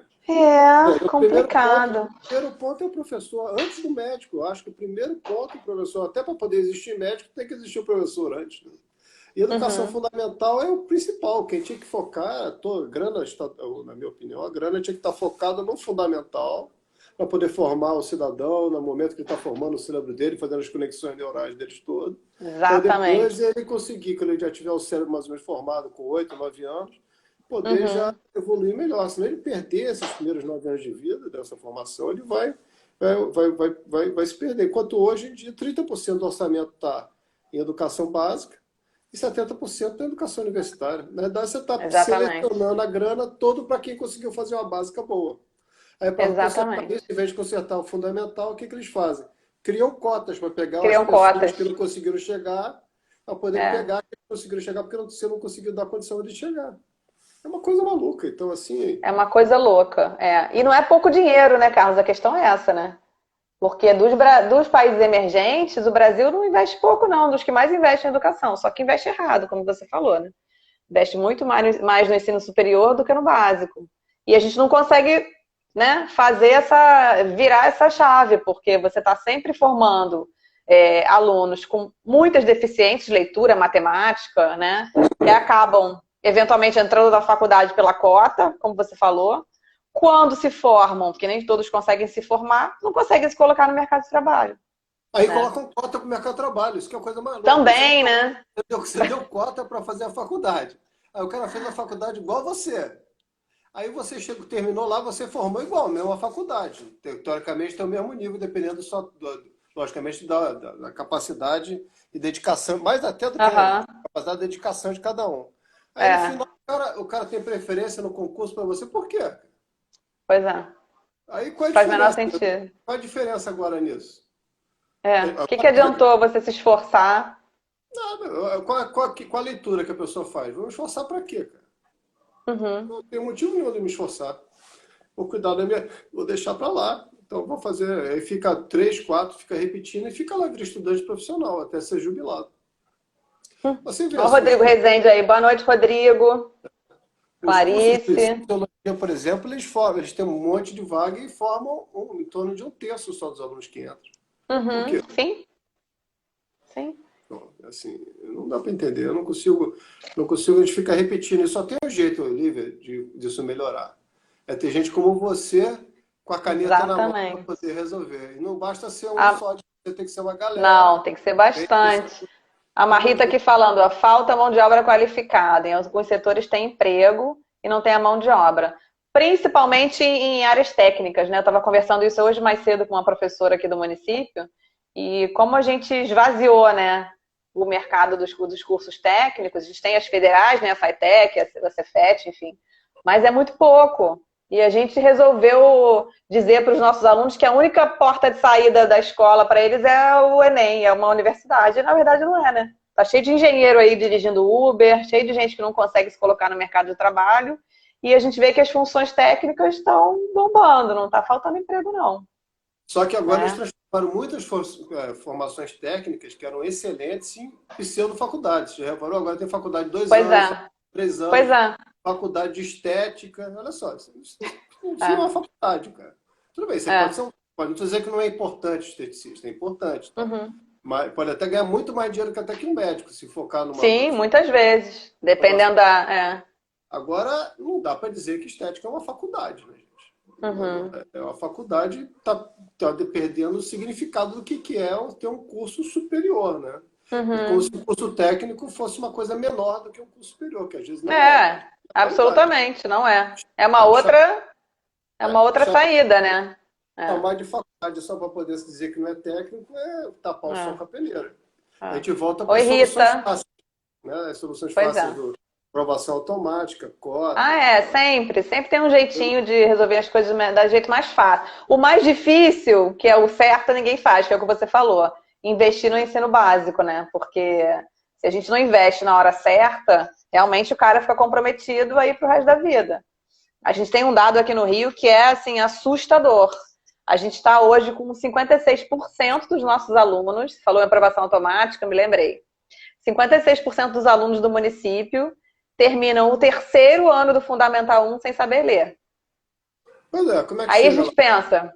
Complicado. O primeiro ponto é o professor, antes do médico. Eu acho que o primeiro ponto, o professor, até para poder existir médico, tem que existir o professor antes. Né? E educação fundamental é o principal. Quem tinha que focar, na minha opinião, a grana tinha que estar focada no fundamental, para poder formar o cidadão no momento que ele está formando o cérebro dele, fazendo as conexões neurais deles todos. Exatamente. Depois ele conseguir, quando ele já tiver o cérebro mais ou menos formado, com 8, 9 anos, poder já evoluir melhor. Senão ele perder esses primeiros 9 anos de vida, dessa formação, ele vai se perder. Enquanto hoje em dia, 30% do orçamento está em educação básica e 70% na educação universitária. Na verdade, você está selecionando a grana todo para quem conseguiu fazer uma básica boa. Aí, para consertar isso, em vez de consertar o fundamental, o que eles fazem? Criam cotas para pegar as pessoas que não conseguiram chegar, para poder pegar quem conseguiram chegar, porque você não conseguiu dar condição de chegar. É uma coisa maluca. Então, assim... É uma coisa louca. E não é pouco dinheiro, né, Carlos? A questão é essa, né? Porque dos países emergentes, o Brasil não investe pouco, não. Dos que mais investem em educação. Só que investe errado, como você falou, né? Investe muito mais no ensino superior do que no básico. E a gente não consegue... né, virar essa chave, porque você está sempre formando alunos com muitas deficiências de leitura, matemática, né? Que acabam, eventualmente, entrando na faculdade pela cota, como você falou. Quando se formam, porque nem todos conseguem se formar, não conseguem se colocar no mercado de trabalho. Aí né? colocam cota para o mercado de trabalho, isso que é a coisa mais louca. Também, né? Você deu cota para fazer a faculdade. Aí o cara fez a faculdade igual você. Aí você terminou lá, você formou igual, a mesma faculdade. Teoricamente tem o mesmo nível, dependendo logicamente, da capacidade e dedicação, mais até do que a capacidade de dedicação de cada um. Aí no final o cara tem preferência no concurso para você, por quê? Pois é. Aí qual é a Faz menor diferença? sentido. Qual a diferença agora nisso? O que adiantou você se esforçar? Nada. Qual a leitura que a pessoa faz? Vou me esforçar para quê, cara? Não tem motivo nenhum de me esforçar. Vou cuidar da minha. Vou deixar para lá. Então vou fazer. Aí fica 3, 4, fica repetindo e fica lá vira estudante profissional até ser jubilado. Você vê Olha o Rodrigo Rezende aí. Boa noite, Rodrigo. Clarice. Por exemplo, eles têm um monte de vaga e formam em torno de 1/3 só dos alunos que entram. Por quê? Sim. Sim. Então, assim, não dá para entender. Eu não consigo, a gente fica repetindo. E só tem um jeito, Olivia, disso melhorar. É ter gente como você com a caneta na mão para poder resolver. E não basta ser só, você tem que ser uma galera. Não, tem que ser bastante. A Marita aqui falando, a falta mão de obra qualificada. Em alguns setores tem emprego e não tem a mão de obra. Principalmente em áreas técnicas, né? Eu estava conversando isso hoje mais cedo com uma professora aqui do município. E como a gente esvaziou, né, o mercado dos cursos técnicos, a gente tem as federais, né, a FATEC, a Cefet, enfim. Mas é muito pouco. E a gente resolveu dizer para os nossos alunos que a única porta de saída da escola para eles é o Enem, é uma universidade. E, na verdade, não é, né? Tá cheio de engenheiro aí dirigindo Uber, cheio de gente que não consegue se colocar no mercado de trabalho. E a gente vê que as funções técnicas estão bombando, não está faltando emprego, não. Só que agora eles transformaram muitas formações técnicas que eram excelentes em pseudo-faculdades. Já reparou? Agora tem faculdade de 2 anos, 3 anos. Faculdade de estética, olha só, isso não é uma faculdade, cara. Tudo bem, você pode não dizer que não é importante o esteticista, é importante. Tá? Mas pode até ganhar muito mais dinheiro que até que um médico, se focar numa... Sim, muitas vezes, dependendo da... Agora, não dá para dizer que estética é uma faculdade, né, gente? É uma faculdade, tá perdendo o significado do que é ter um curso superior, né? E como se o curso técnico fosse uma coisa menor do que um curso superior, que às vezes não é. Absolutamente, não é. É uma outra saída, né? Chamar de faculdade só para poder se dizer que não é técnico é tapar o sol com a peneira. A gente volta para soluções fáceis, né? As soluções fáceis do aprovação automática, cota. Sempre. Sempre tem um jeitinho de resolver as coisas do jeito mais fácil. O mais difícil, que é o certo, ninguém faz, que é o que você falou. Investir no ensino básico, né? Porque se a gente não investe na hora certa, realmente o cara fica comprometido aí pro resto da vida. A gente tem um dado aqui no Rio que é, assim, assustador. A gente está hoje com 56% dos nossos alunos, falou em aprovação automática, me lembrei. 56% dos alunos do município terminam o 3º ano do Fundamental 1 sem saber ler. Pois é, como é que aí a gente pensa,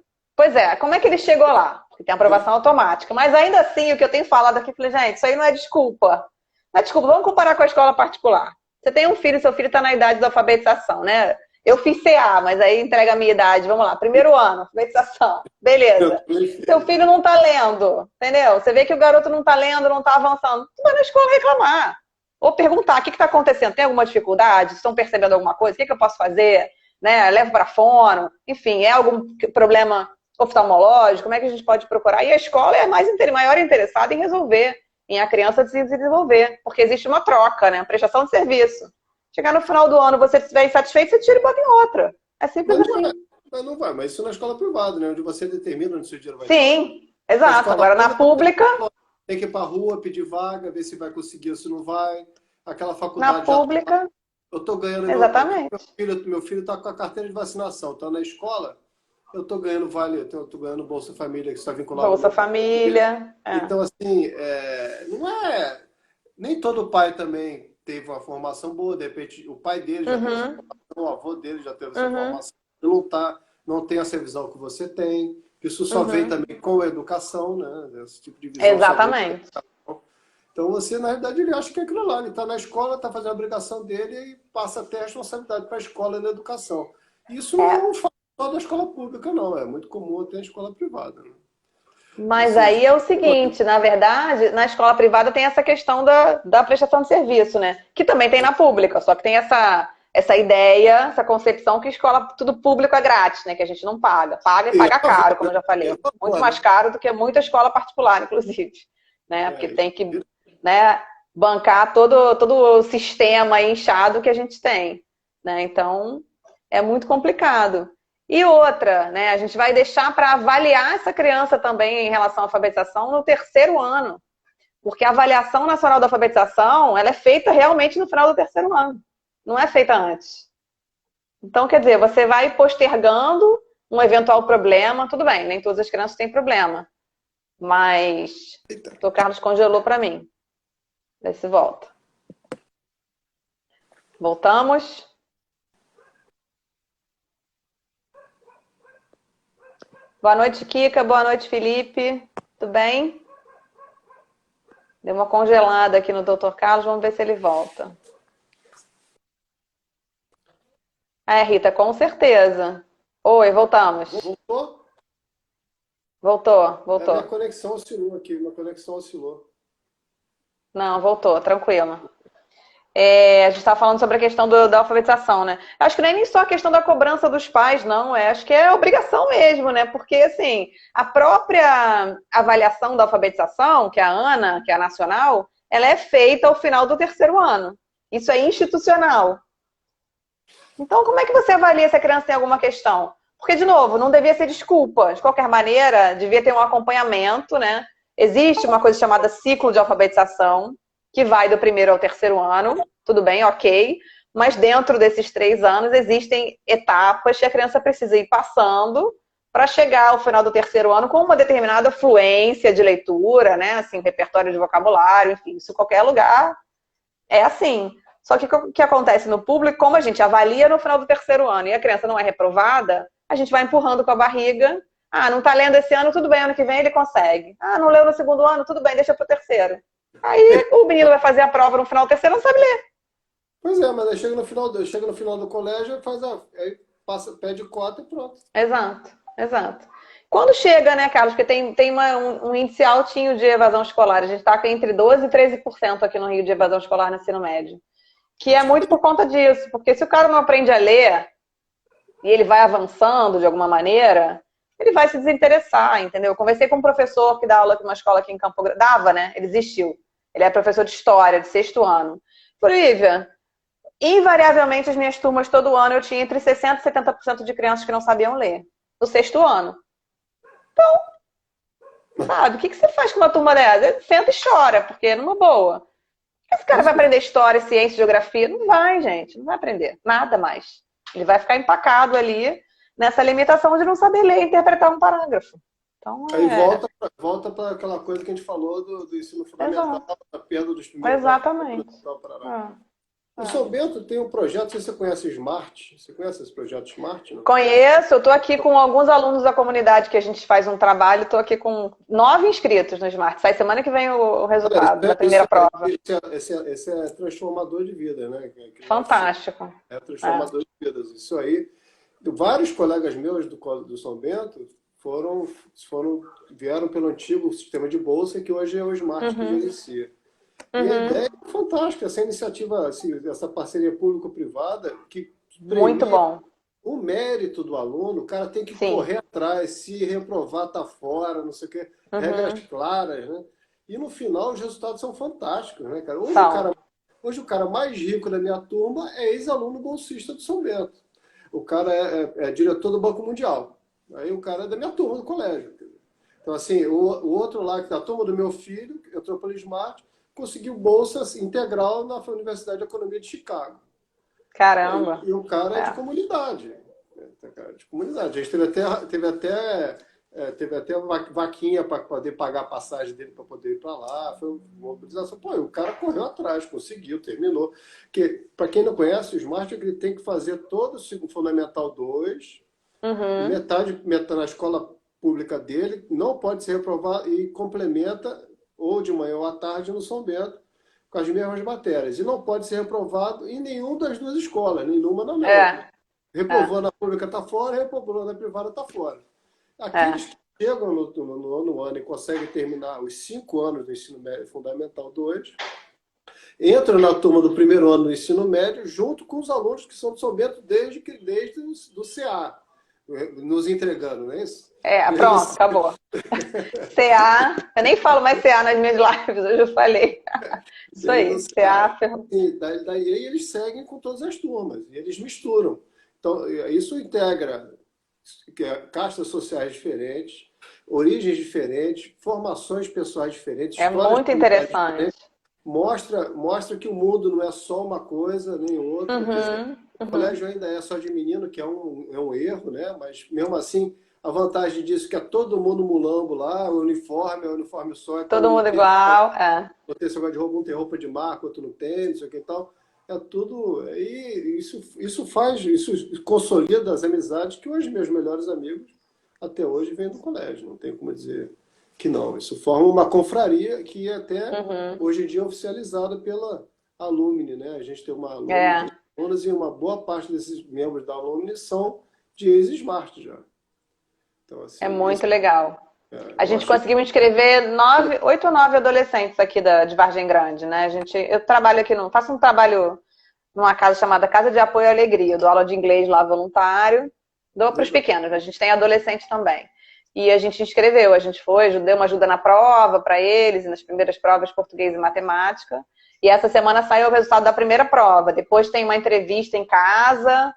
como é que ele chegou lá? Porque tem aprovação automática. Mas ainda assim, o que eu tenho falado aqui, eu falei, gente, isso aí não é desculpa. Não é desculpa, vamos comparar com a escola particular. Você tem um filho, seu filho está na idade da alfabetização, né? Eu fiz CA, mas aí entrega a minha idade. Vamos lá, 1º ano, alfabetização. Beleza. Seu filho não está lendo, entendeu? Você vê que o garoto não está lendo, não está avançando. Tu vai na escola reclamar. Ou perguntar, o que está acontecendo? Tem alguma dificuldade? Estão percebendo alguma coisa? O que eu posso fazer? Né? Levo para fono? Enfim, é algum problema oftalmológico? Como é que a gente pode procurar? E a escola é maior interessada em resolver, em a criança se desenvolver. Porque existe uma troca, né? Prestação de serviço. Chegar no final do ano, você estiver insatisfeito, você tira e bota em outra. É simples assim. Mas não vai, mas isso na escola privada, né? Onde você determina onde seu dinheiro vai. Sim, exato. Agora na pública... Tem que ir para a rua, pedir vaga, ver se vai conseguir ou se não vai. Aquela faculdade... Na pública... Eu estou ganhando... Exatamente. Meu filho está com a carteira de vacinação. Está na escola, eu estou ganhando eu estou ganhando Bolsa Família, que está vinculado... Bolsa Família. Então, assim, não é... Nem todo pai também teve uma formação boa, de repente o pai dele já teve essa formação, o avô dele já teve essa formação, não tem essa visão que você tem, Isso só vem Uhum. também com a educação, né? Esse tipo de visão só vem com a Exatamente. educação. Então, você, na realidade, ele acha que é aquilo lá. Ele está na escola, está fazendo a obrigação dele e passa a ter a responsabilidade para a escola e na educação. Isso não é É. um fato só da escola pública, não. É muito comum até a escola privada, né? Ou Mas seja, aí é o seguinte, na verdade, na escola privada tem essa questão da prestação de serviço, né? Que também tem na pública, só que tem essa ideia, essa concepção que escola, tudo público é grátis, né? Que a gente não paga. Paga e é paga a favor, caro, como eu já é falei. a Muito favor, mais né? caro do que muita escola particular, inclusive. Né? Porque É, tem que, né, bancar todo o sistema inchado que a gente tem. Né? Então, é muito complicado. E outra, né? A gente vai deixar para avaliar essa criança também em relação à alfabetização no terceiro ano. Porque a avaliação nacional da alfabetização, ela é feita realmente no final do terceiro ano. Não é feita antes. Então, quer dizer, você vai postergando um eventual problema. Tudo bem, nem todas as crianças têm problema. Mas o Carlos congelou para mim. Vê se volta. Voltamos. Boa noite, Kika. Boa noite, Felipe. Tudo bem? Deu uma congelada aqui no Dr. Carlos. Vamos ver se ele volta. É, Rita, com certeza. Oi, voltamos. voltou? Voltou, A minha voltou. conexão oscilou aqui. Minha conexão oscilou. Não, voltou, tranquilo. A gente estava falando sobre a questão da alfabetização, né? Acho que não é nem só a questão da cobrança dos pais, não. Acho que é obrigação mesmo, né? Porque, assim, a própria avaliação da alfabetização, que é a ANA, que é a nacional, ela é feita ao final do terceiro ano. Isso é institucional. Então, como é que você avalia se a criança tem alguma questão? Porque, de novo, não devia ser desculpa. De qualquer maneira, devia ter um acompanhamento, né? Existe uma coisa chamada ciclo de alfabetização, que vai do primeiro ao terceiro ano. Tudo bem, ok. Mas dentro desses 3 anos, existem etapas que a criança precisa ir passando para chegar ao final do terceiro ano com uma determinada fluência de leitura, né? Assim, repertório de vocabulário, enfim, isso em qualquer lugar é assim. Só que o que acontece no público, como a gente avalia no final do terceiro ano e a criança não é reprovada, a gente vai empurrando com a barriga. Ah, não está lendo esse ano, tudo bem, ano que vem ele consegue. Ah, não leu no segundo ano, tudo bem, deixa para o terceiro. Aí o menino vai fazer a prova no final do terceiro, não sabe ler. Pois é, mas aí chega no final do colégio, aí pede cota e pronto. Exato, exato. Quando chega, né, Carlos, porque tem um índice altinho de evasão escolar. A gente está entre 12% e 13% aqui no Rio de evasão escolar no ensino médio. Que é muito por conta disso, porque se o cara não aprende a ler e ele vai avançando de alguma maneira, ele vai se desinteressar, entendeu? Eu conversei com um professor que dá aula aqui numa escola aqui em Campo Grande, dava, né? Ele desistiu. Ele é professor de história, de 6º ano. Falei, Lívia, invariavelmente as minhas turmas todo ano eu tinha entre 60% e 70% de crianças que não sabiam ler. No 6º ano. Então, sabe, o que você faz com uma turma dessa? Ele senta e chora, porque numa boa. Esse cara vai aprender história, ciência, geografia? Não vai, gente. Não vai aprender. Nada mais. Ele vai ficar empacado ali nessa limitação de não saber ler e interpretar um parágrafo. Então, Aí volta para aquela coisa que a gente falou do ensino fundamental, da perda dos primeiros exatamente. O São Bento tem um projeto, não sei se você conhece Smart. Você conhece esse projeto Smart? Não? Conheço, eu estou aqui com alguns alunos da comunidade que a gente faz um trabalho, estou aqui com 9 inscritos no Smart. Sai semana que vem o resultado da primeira prova. Esse é transformador de vida, né? Fantástico. É transformador de vidas. Isso aí, vários colegas meus do São Bento vieram pelo antigo sistema de bolsa, que hoje é o Smart que gerencia. E a ideia é fantástica, essa iniciativa, assim, essa parceria público-privada, que muito bom. O mérito do aluno, o cara tem que correr atrás, se reprovar, tá fora, não sei o quê, regras claras, né? E no final os resultados são fantásticos, né, cara? Hoje o cara mais rico da minha turma é ex-aluno bolsista do São Bento. O cara é diretor do Banco Mundial. Aí o cara é da minha turma do colégio. Então, assim, o outro lá, que é da turma do meu filho, entrou pelo Smart, conseguiu bolsa integral na Universidade de Economia de Chicago. Caramba! E o cara é de comunidade. A gente teve até uma vaquinha para poder pagar a passagem dele para poder ir para lá. Foi uma mobilização. Pô, o cara correu atrás, conseguiu, terminou. Para quem não conhece, o Smart ele tem que fazer todo o Fundamental 2, metade na escola pública dele não pode ser reprovado e complementa ou de manhã ou à tarde no São Bento com as mesmas matérias. E não pode ser reprovado em nenhuma das duas escolas, nenhuma na outra. Reprovou na pública está fora, reprovou na privada está fora. Aqueles que chegam no nono ano e conseguem terminar os 5 anos do ensino médio fundamental 2, entram na turma do primeiro ano do ensino médio junto com os alunos que são do São Bento desde do CA, nos entregando, não é isso? Pronto, acabou. CA, eu nem falo mais CA nas minhas lives, hoje eu falei. Isso aí, CA. Daí eles seguem com todas as turmas, e eles misturam. Então, isso integra castas sociais diferentes, origens diferentes, formações pessoais diferentes. É muito interessante. Mostra que o mundo não é só uma coisa nem outra. O colégio ainda é só de menino, que é um erro, né? Mas mesmo assim, a vantagem disso é que é todo mundo mulambo lá, o uniforme só. É todo mundo igual. Não tem esse negócio de roupa, um tem roupa de marca, outro não tem, não sei o que e tal. É tudo. E isso consolida as amizades que hoje meus melhores amigos até hoje vêm do colégio. Não tem como dizer que não. Isso forma uma confraria que é até hoje em dia oficializada pela Alumni, né? A gente tem uma alunas e uma boa parte desses membros da Alumni são de ex-Smart já. Então, assim, é muito legal. A gente conseguiu inscrever 8 ou 9 adolescentes aqui de Vargem Grande, né? Eu trabalho aqui, faço um trabalho numa casa chamada Casa de Apoio à Alegria. Eu dou aula de inglês lá voluntário, dou para os pequenos, a gente tem adolescentes também. E a gente inscreveu, a gente deu uma ajuda na prova para eles, nas primeiras provas português e matemática. E essa semana saiu o resultado da primeira prova. Depois tem uma entrevista em casa,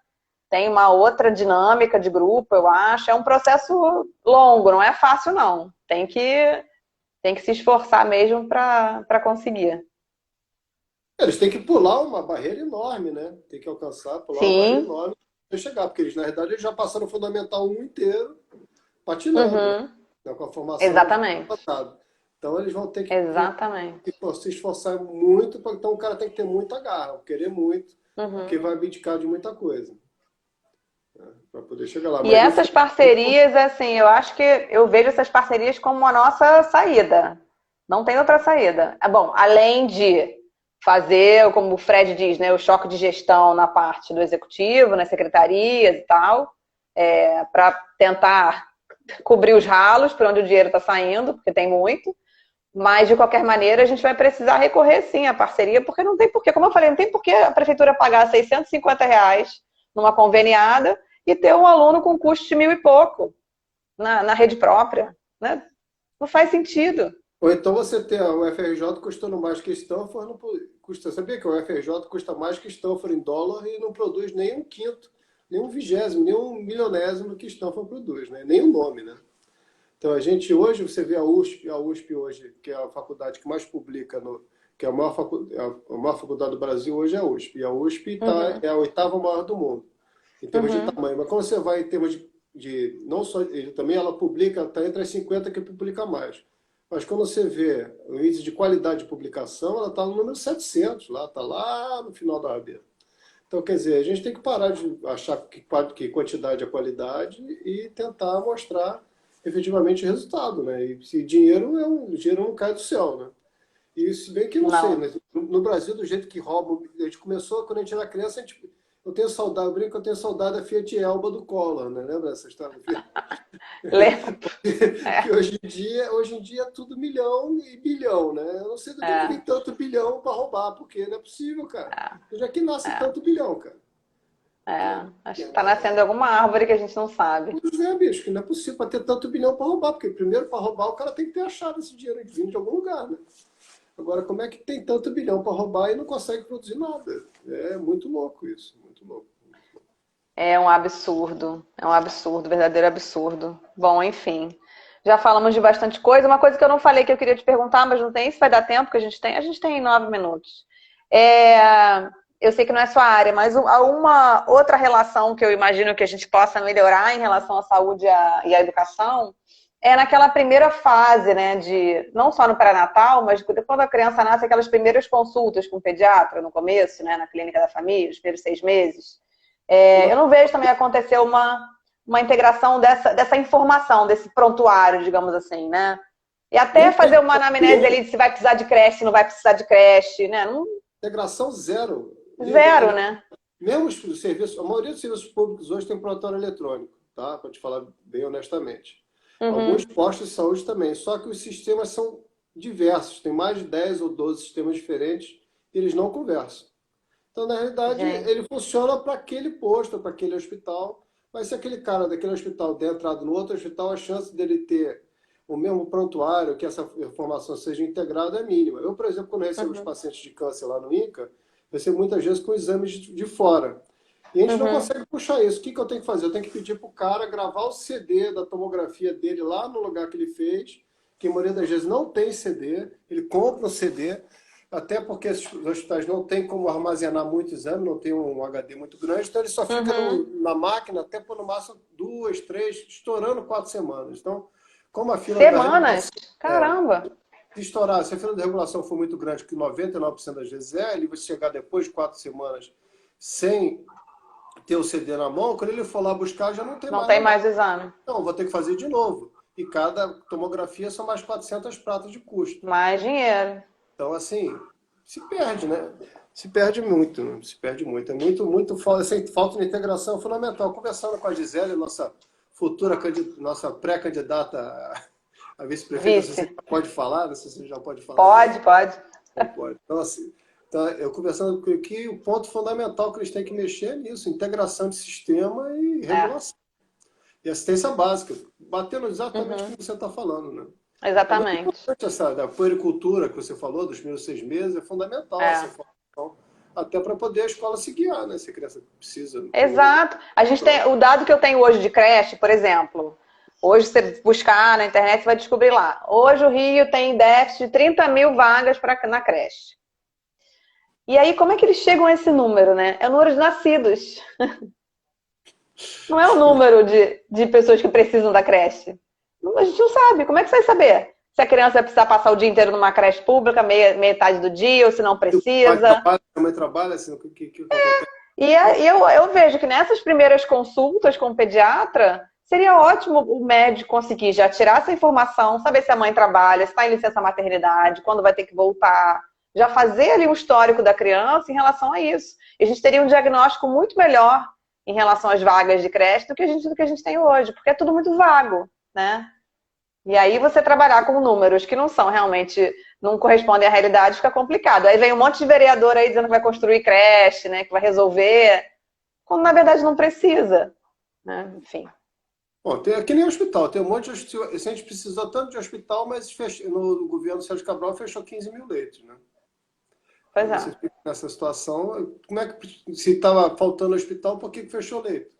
tem uma outra dinâmica de grupo, eu acho. É um processo longo, não é fácil, não. Tem que se esforçar mesmo para conseguir. Eles têm que pular uma barreira enorme, né? Tem que pular uma barreira enorme para chegar, porque na verdade, eles já passaram o Fundamental 1 inteiro patinando, né? Com a formação. Exatamente. Então, eles vão ter que se esforçar muito. Então, o cara tem que ter muita garra, querer muito, porque vai abdicar de muita coisa. Para poder chegar lá. E essas parcerias, assim, eu acho que eu vejo essas parcerias como a nossa saída. Não tem outra saída. Bom, além de fazer, como o Fred diz, né, o choque de gestão na parte do executivo, nas secretarias e tal, para tentar cobrir os ralos por onde o dinheiro está saindo, porque tem muito. Mas, de qualquer maneira, a gente vai precisar recorrer, sim, à parceria, porque não tem porquê. Como eu falei, não tem porquê a prefeitura pagar R$650 numa conveniada e ter um aluno com custo de 1.000 e pouco na rede própria, né? Não faz sentido. Ou então você tem o UFRJ custando mais que Stanford, sabia que o UFRJ custa mais que Stanford em dólar e não produz nem um quinto, nem um vigésimo, nem um milionésimo que Stanford produz, né? Nem o nome, né? Então a gente hoje, você vê a USP hoje, que é a faculdade que mais publica, que é a maior faculdade do Brasil hoje é a USP. E a USP é a 8ª maior do mundo, em termos de tamanho. Mas quando você vai em termos de não só, também ela publica, está entre as 50 que publica mais. Mas quando você vê o índice de qualidade de publicação, ela está no número 700, está lá no final da rabeira. Então, quer dizer, a gente tem que parar de achar que quantidade é qualidade e tentar mostrar efetivamente o resultado, né? E se dinheiro não cai do céu, né? E se bem que não sei, mas no Brasil, do jeito que roubam, a gente começou, quando a gente era criança, eu tenho saudade, eu brinco que eu tenho saudade da Fiat Elba do Collor, né? Lembra dessa história? Lembro. Que hoje em dia é tudo milhão e bilhão, né? Eu não sei do que tem tanto bilhão para roubar, porque não é possível, cara. Onde é que nasce tanto bilhão, cara? Acho que está nascendo alguma árvore que a gente não sabe. Pois é, bicho, que não é possível para ter tanto bilhão para roubar, porque primeiro para roubar o cara tem que ter achado esse dinheiro vindo de algum lugar, né? Agora, como é que tem tanto bilhão para roubar e não consegue produzir nada? É muito louco isso, muito louco. É um absurdo, verdadeiro absurdo. Bom, enfim, já falamos de bastante coisa. Uma coisa que eu não falei que eu queria te perguntar, mas não tem, se vai dar tempo, que a gente tem 9 minutos. Eu sei que não é sua área, mas há uma outra relação que eu imagino que a gente possa melhorar em relação à saúde e à educação é naquela primeira fase, né, não só no pré-natal, mas quando a criança nasce, aquelas primeiras consultas com o pediatra no começo, né, na clínica da família, os primeiros 6 meses. Eu não vejo também acontecer uma uma integração dessa informação, desse prontuário, digamos assim, né? E até fazer uma anamnese ali de se vai precisar de creche, se não vai precisar de creche, né? Não... Integração zero. Zero, né? Mesmo os serviços, a maioria dos serviços públicos hoje tem prontuário eletrônico, tá? Para te falar bem honestamente. Alguns postos de saúde também, só que os sistemas são diversos, tem mais de 10 ou 12 sistemas diferentes e eles não conversam. Então, na realidade, ele funciona para aquele posto, para aquele hospital, mas se aquele cara daquele hospital der entrado no outro hospital, a chance dele ter o mesmo prontuário, que essa informação seja integrada, é mínima. Eu, por exemplo, quando recebo os pacientes de câncer lá no INCA, recebo muitas vezes com exames de fora. E a gente não consegue puxar isso. O que eu tenho que fazer? Eu tenho que pedir para o cara gravar o CD da tomografia dele lá no lugar que ele fez, que a maioria das vezes não tem CD, ele compra o CD, até porque os hospitais não têm como armazenar muito exame, não tem um HD muito grande, então ele só fica na máquina até por no máximo 2, 3, estourando 4 semanas. Então, como a fila Semanas? Caramba! Se estourar, se a fila de regulação for muito grande, que 99% das vezes ele vai chegar depois de 4 semanas sem ter o CD na mão, quando ele for lá buscar, já não tem mais. Não tem mais exame. Então, vou ter que fazer de novo. E cada tomografia são mais 400 pratas de custo. Mais dinheiro. Então, assim, se perde, né? Se perde muito, né? Se perde muito. É muito falta. Essa falta de integração é fundamental. Conversando com a Gisele, nossa nossa pré-candidata a vice-prefeita, Vice. você já pode falar? Não sei se você já pode falar. Pode. Não pode. Então, assim, eu conversando com que o ponto fundamental que eles têm que mexer é nisso, integração de sistema e regulação. E assistência básica, batendo exatamente o que você está falando, né? Exatamente. Essa puericultura que você falou, dos primeiros 6 meses, é fundamental essa informação, até para poder a escola se guiar, né? Se a criança precisa. Exato. A gente tem o dado que eu tenho hoje de creche, por exemplo. Hoje, você buscar na internet, você vai descobrir lá. Hoje o Rio tem déficit de 30 mil vagas na creche. E aí, como é que eles chegam a esse número, né? É o número de nascidos. Não é o número de pessoas que precisam da creche. A gente não sabe. Como é que você vai saber? Se a criança vai precisar passar o dia inteiro numa creche pública, metade do dia, ou se não precisa. Também trabalha assim, o que E eu vejo que nessas primeiras consultas com o pediatra, seria ótimo o médico conseguir já tirar essa informação, saber se a mãe trabalha, se está em licença maternidade, quando vai ter que voltar, já fazer ali um histórico da criança em relação a isso. E a gente teria um diagnóstico muito melhor em relação às vagas de creche do que a gente tem hoje, porque é tudo muito vago, né? E aí você trabalhar com números que não são realmente, não correspondem à realidade, fica complicado. Aí vem um monte de vereador aí dizendo que vai construir creche, né, que vai resolver, quando na verdade não precisa, né? Enfim. Bom, é que nem hospital, tem um monte de hospital. A gente precisou tanto de hospital, mas no governo Sérgio Cabral fechou 15 mil leitos, né? Pois é. Você fica nessa situação, como é que, se estava faltando hospital, por que fechou leito?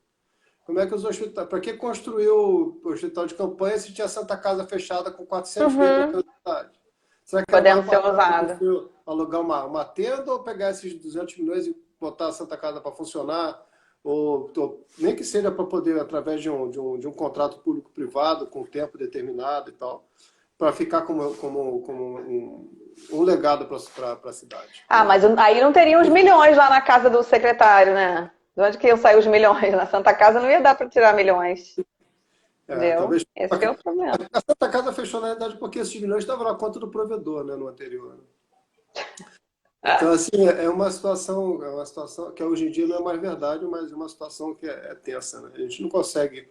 Como é que os hospitais, para que construiu o hospital de campanha se tinha Santa Casa fechada com 400 leitos na cidade? Será que podendo ser usado? Alugar uma tenda ou pegar esses 200 milhões e botar a Santa Casa para funcionar? Ou nem que seja para poder, através de um contrato público-privado com tempo determinado e tal, para ficar como um legado para a cidade. Ah, mas aí não teriam os milhões lá na casa do secretário, né? De onde que iam sair os milhões? Na Santa Casa não ia dar para tirar milhões. Entendeu? Talvez, esse é o problema. A Santa Casa fechou, na verdade, porque esses milhões estavam na conta do provedor, né, no anterior. Então, assim, é uma situação que hoje em dia não é mais verdade, mas é uma situação que é tensa, né? A gente não consegue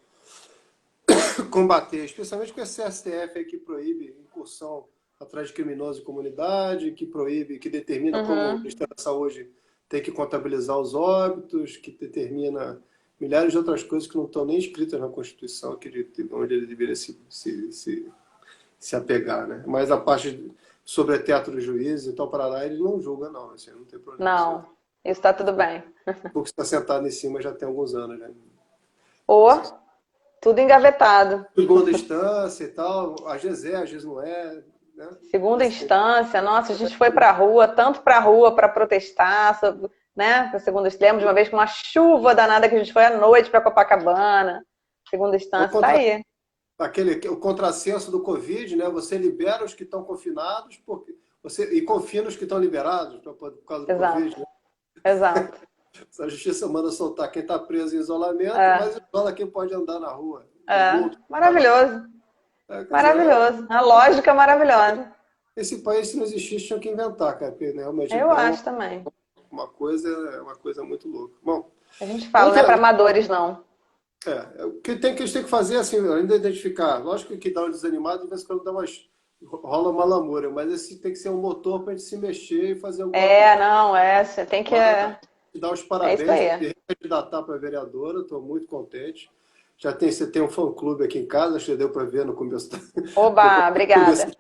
combater, especialmente com esse STF aí que proíbe incursão atrás de criminoso em comunidade, que proíbe, que determina como o Ministério da Saúde tem que contabilizar os óbitos, que determina milhares de outras coisas que não estão nem escritas na Constituição, onde ele deveria se apegar, né? Mas a parte sobre teto dos juízes e tal, para lá, ele não julga, não. Assim, não tem problema. Não, isso está tudo bem. Porque está sentado em cima já tem alguns anos, né? Ou tudo engavetado. Segunda instância e tal, às vezes às vezes não é. Né? Segunda instância, nossa, a gente foi para a rua, tanto para a rua para protestar, né? Segunda instância, lembro de uma vez com uma chuva danada que a gente foi à noite para Copacabana. Segunda instância está aí. O contrassenso do Covid, né? Você libera os que estão confinados e confina os que estão liberados por causa do Covid. Né? Exato. A justiça manda soltar quem está preso em isolamento, É. mas isola quem pode andar na rua. Maravilhoso. Quer dizer, Maravilhoso. A lógica maravilhosa. esse país, se não existisse, tinha que inventar, cara, porque, né, realmente Eu acho também. é uma coisa muito louca. Bom, A gente fala, não é para amadores, não. o que a gente tem que fazer, assim, além de identificar, lógico que dá uma desanimada, de vez em quando rola uma lamúria, mas esse tem que ser um motor para a gente se mexer e fazer alguma coisa. Você tem que. Te dar os É parabéns, isso aí. me recandidatar para vereadora, estou muito contente. Você tem um fã-clube aqui em casa, acho que deu para ver no começo da... Oba, obrigada.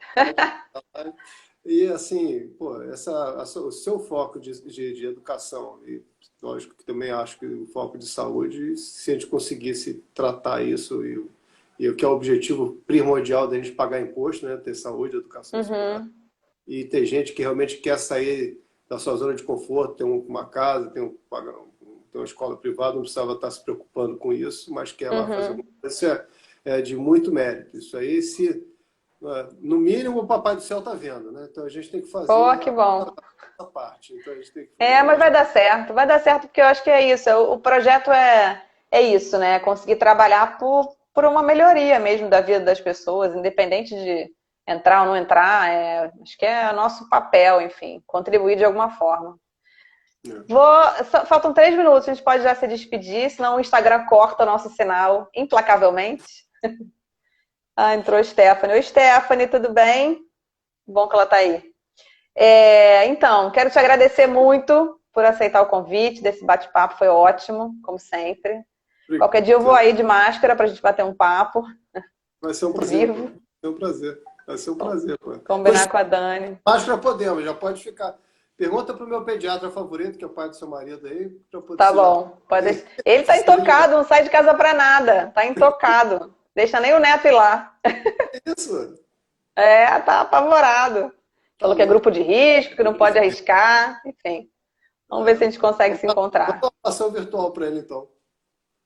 E assim, pô, o seu foco de educação, e lógico que também acho que o foco de saúde, se a gente conseguisse tratar isso, e o que é o objetivo primordial da gente pagar imposto, né? Ter saúde, educação, e ter gente que realmente quer sair da sua zona de conforto, ter uma casa, ter uma escola privada, não precisava estar se preocupando com isso, mas quer lá fazer alguma coisa. Isso é de muito mérito. Isso aí, no mínimo, o Papai do Céu está vendo, né? Então a gente tem que fazer Que bom. essa parte. Então, a gente tem que Mas vai dar certo. Vai dar certo porque eu acho que é isso. O projeto é isso, né? Conseguir trabalhar por uma melhoria mesmo da vida das pessoas, independente de entrar ou não entrar. Acho que é nosso papel, enfim, contribuir de alguma forma. Faltam 3 minutos, a gente pode já se despedir, senão o Instagram corta o nosso sinal implacavelmente. Entrou a Stephanie. Oi, Stephanie, tudo bem? Bom que ela tá aí. Então, quero te agradecer muito por aceitar o convite desse bate-papo, foi ótimo, como sempre. Qualquer dia eu vou aí de máscara pra gente bater um papo. Vai ser um prazer. Vai ser um prazer. Vai ser um prazer. Combinar com a Dani. Máscara podemos, já pode ficar. Pergunta pro meu pediatra favorito, que é o pai do seu marido aí. Tá bom. Ele tá intocado, não sai de casa pra nada. Tá intocado. Deixa nem o neto ir lá. Isso. Tá apavorado. Falou que é grupo de risco, que não pode arriscar. Enfim. Vamos ver se a gente consegue se encontrar. Vou passar o virtual para ele, então.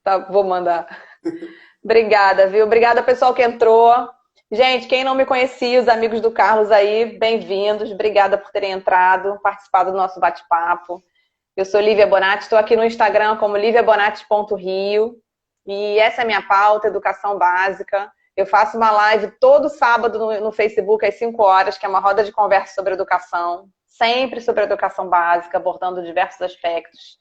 Tá, vou mandar. Obrigada, viu? Obrigada, pessoal que entrou. Gente, quem não me conhecia, os amigos do Carlos aí, bem-vindos. Obrigada por terem entrado, participado do nosso bate-papo. Eu sou Lívia Bonatti, estou aqui no Instagram como liviabonatti.rio. E essa é a minha pauta, educação básica. Eu faço uma live todo sábado no Facebook às 5 horas, que é uma roda de conversa sobre educação. Sempre sobre educação básica, abordando diversos aspectos.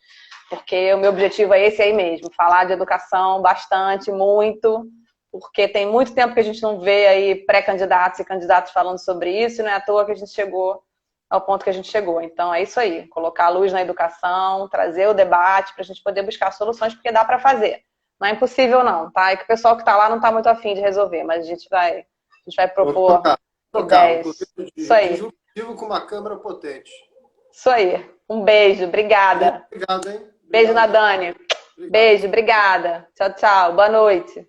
Porque o meu objetivo é esse aí mesmo, falar de educação bastante, muito, porque tem muito tempo que a gente não vê aí pré-candidatos e candidatos falando sobre isso, e não é à toa que a gente chegou ao ponto que a gente chegou. Então é isso aí, colocar a luz na educação, trazer o debate para a gente poder buscar soluções, porque dá para fazer. Não é impossível não, tá? É que o pessoal que está lá não está muito afim de resolver, mas a gente vai propor ideias. Isso aí. Com uma câmera potente. Isso aí. Um beijo, obrigada. Obrigado, hein? Beijo na Dani. Obrigado. Beijo, obrigada. Tchau, tchau. Boa noite.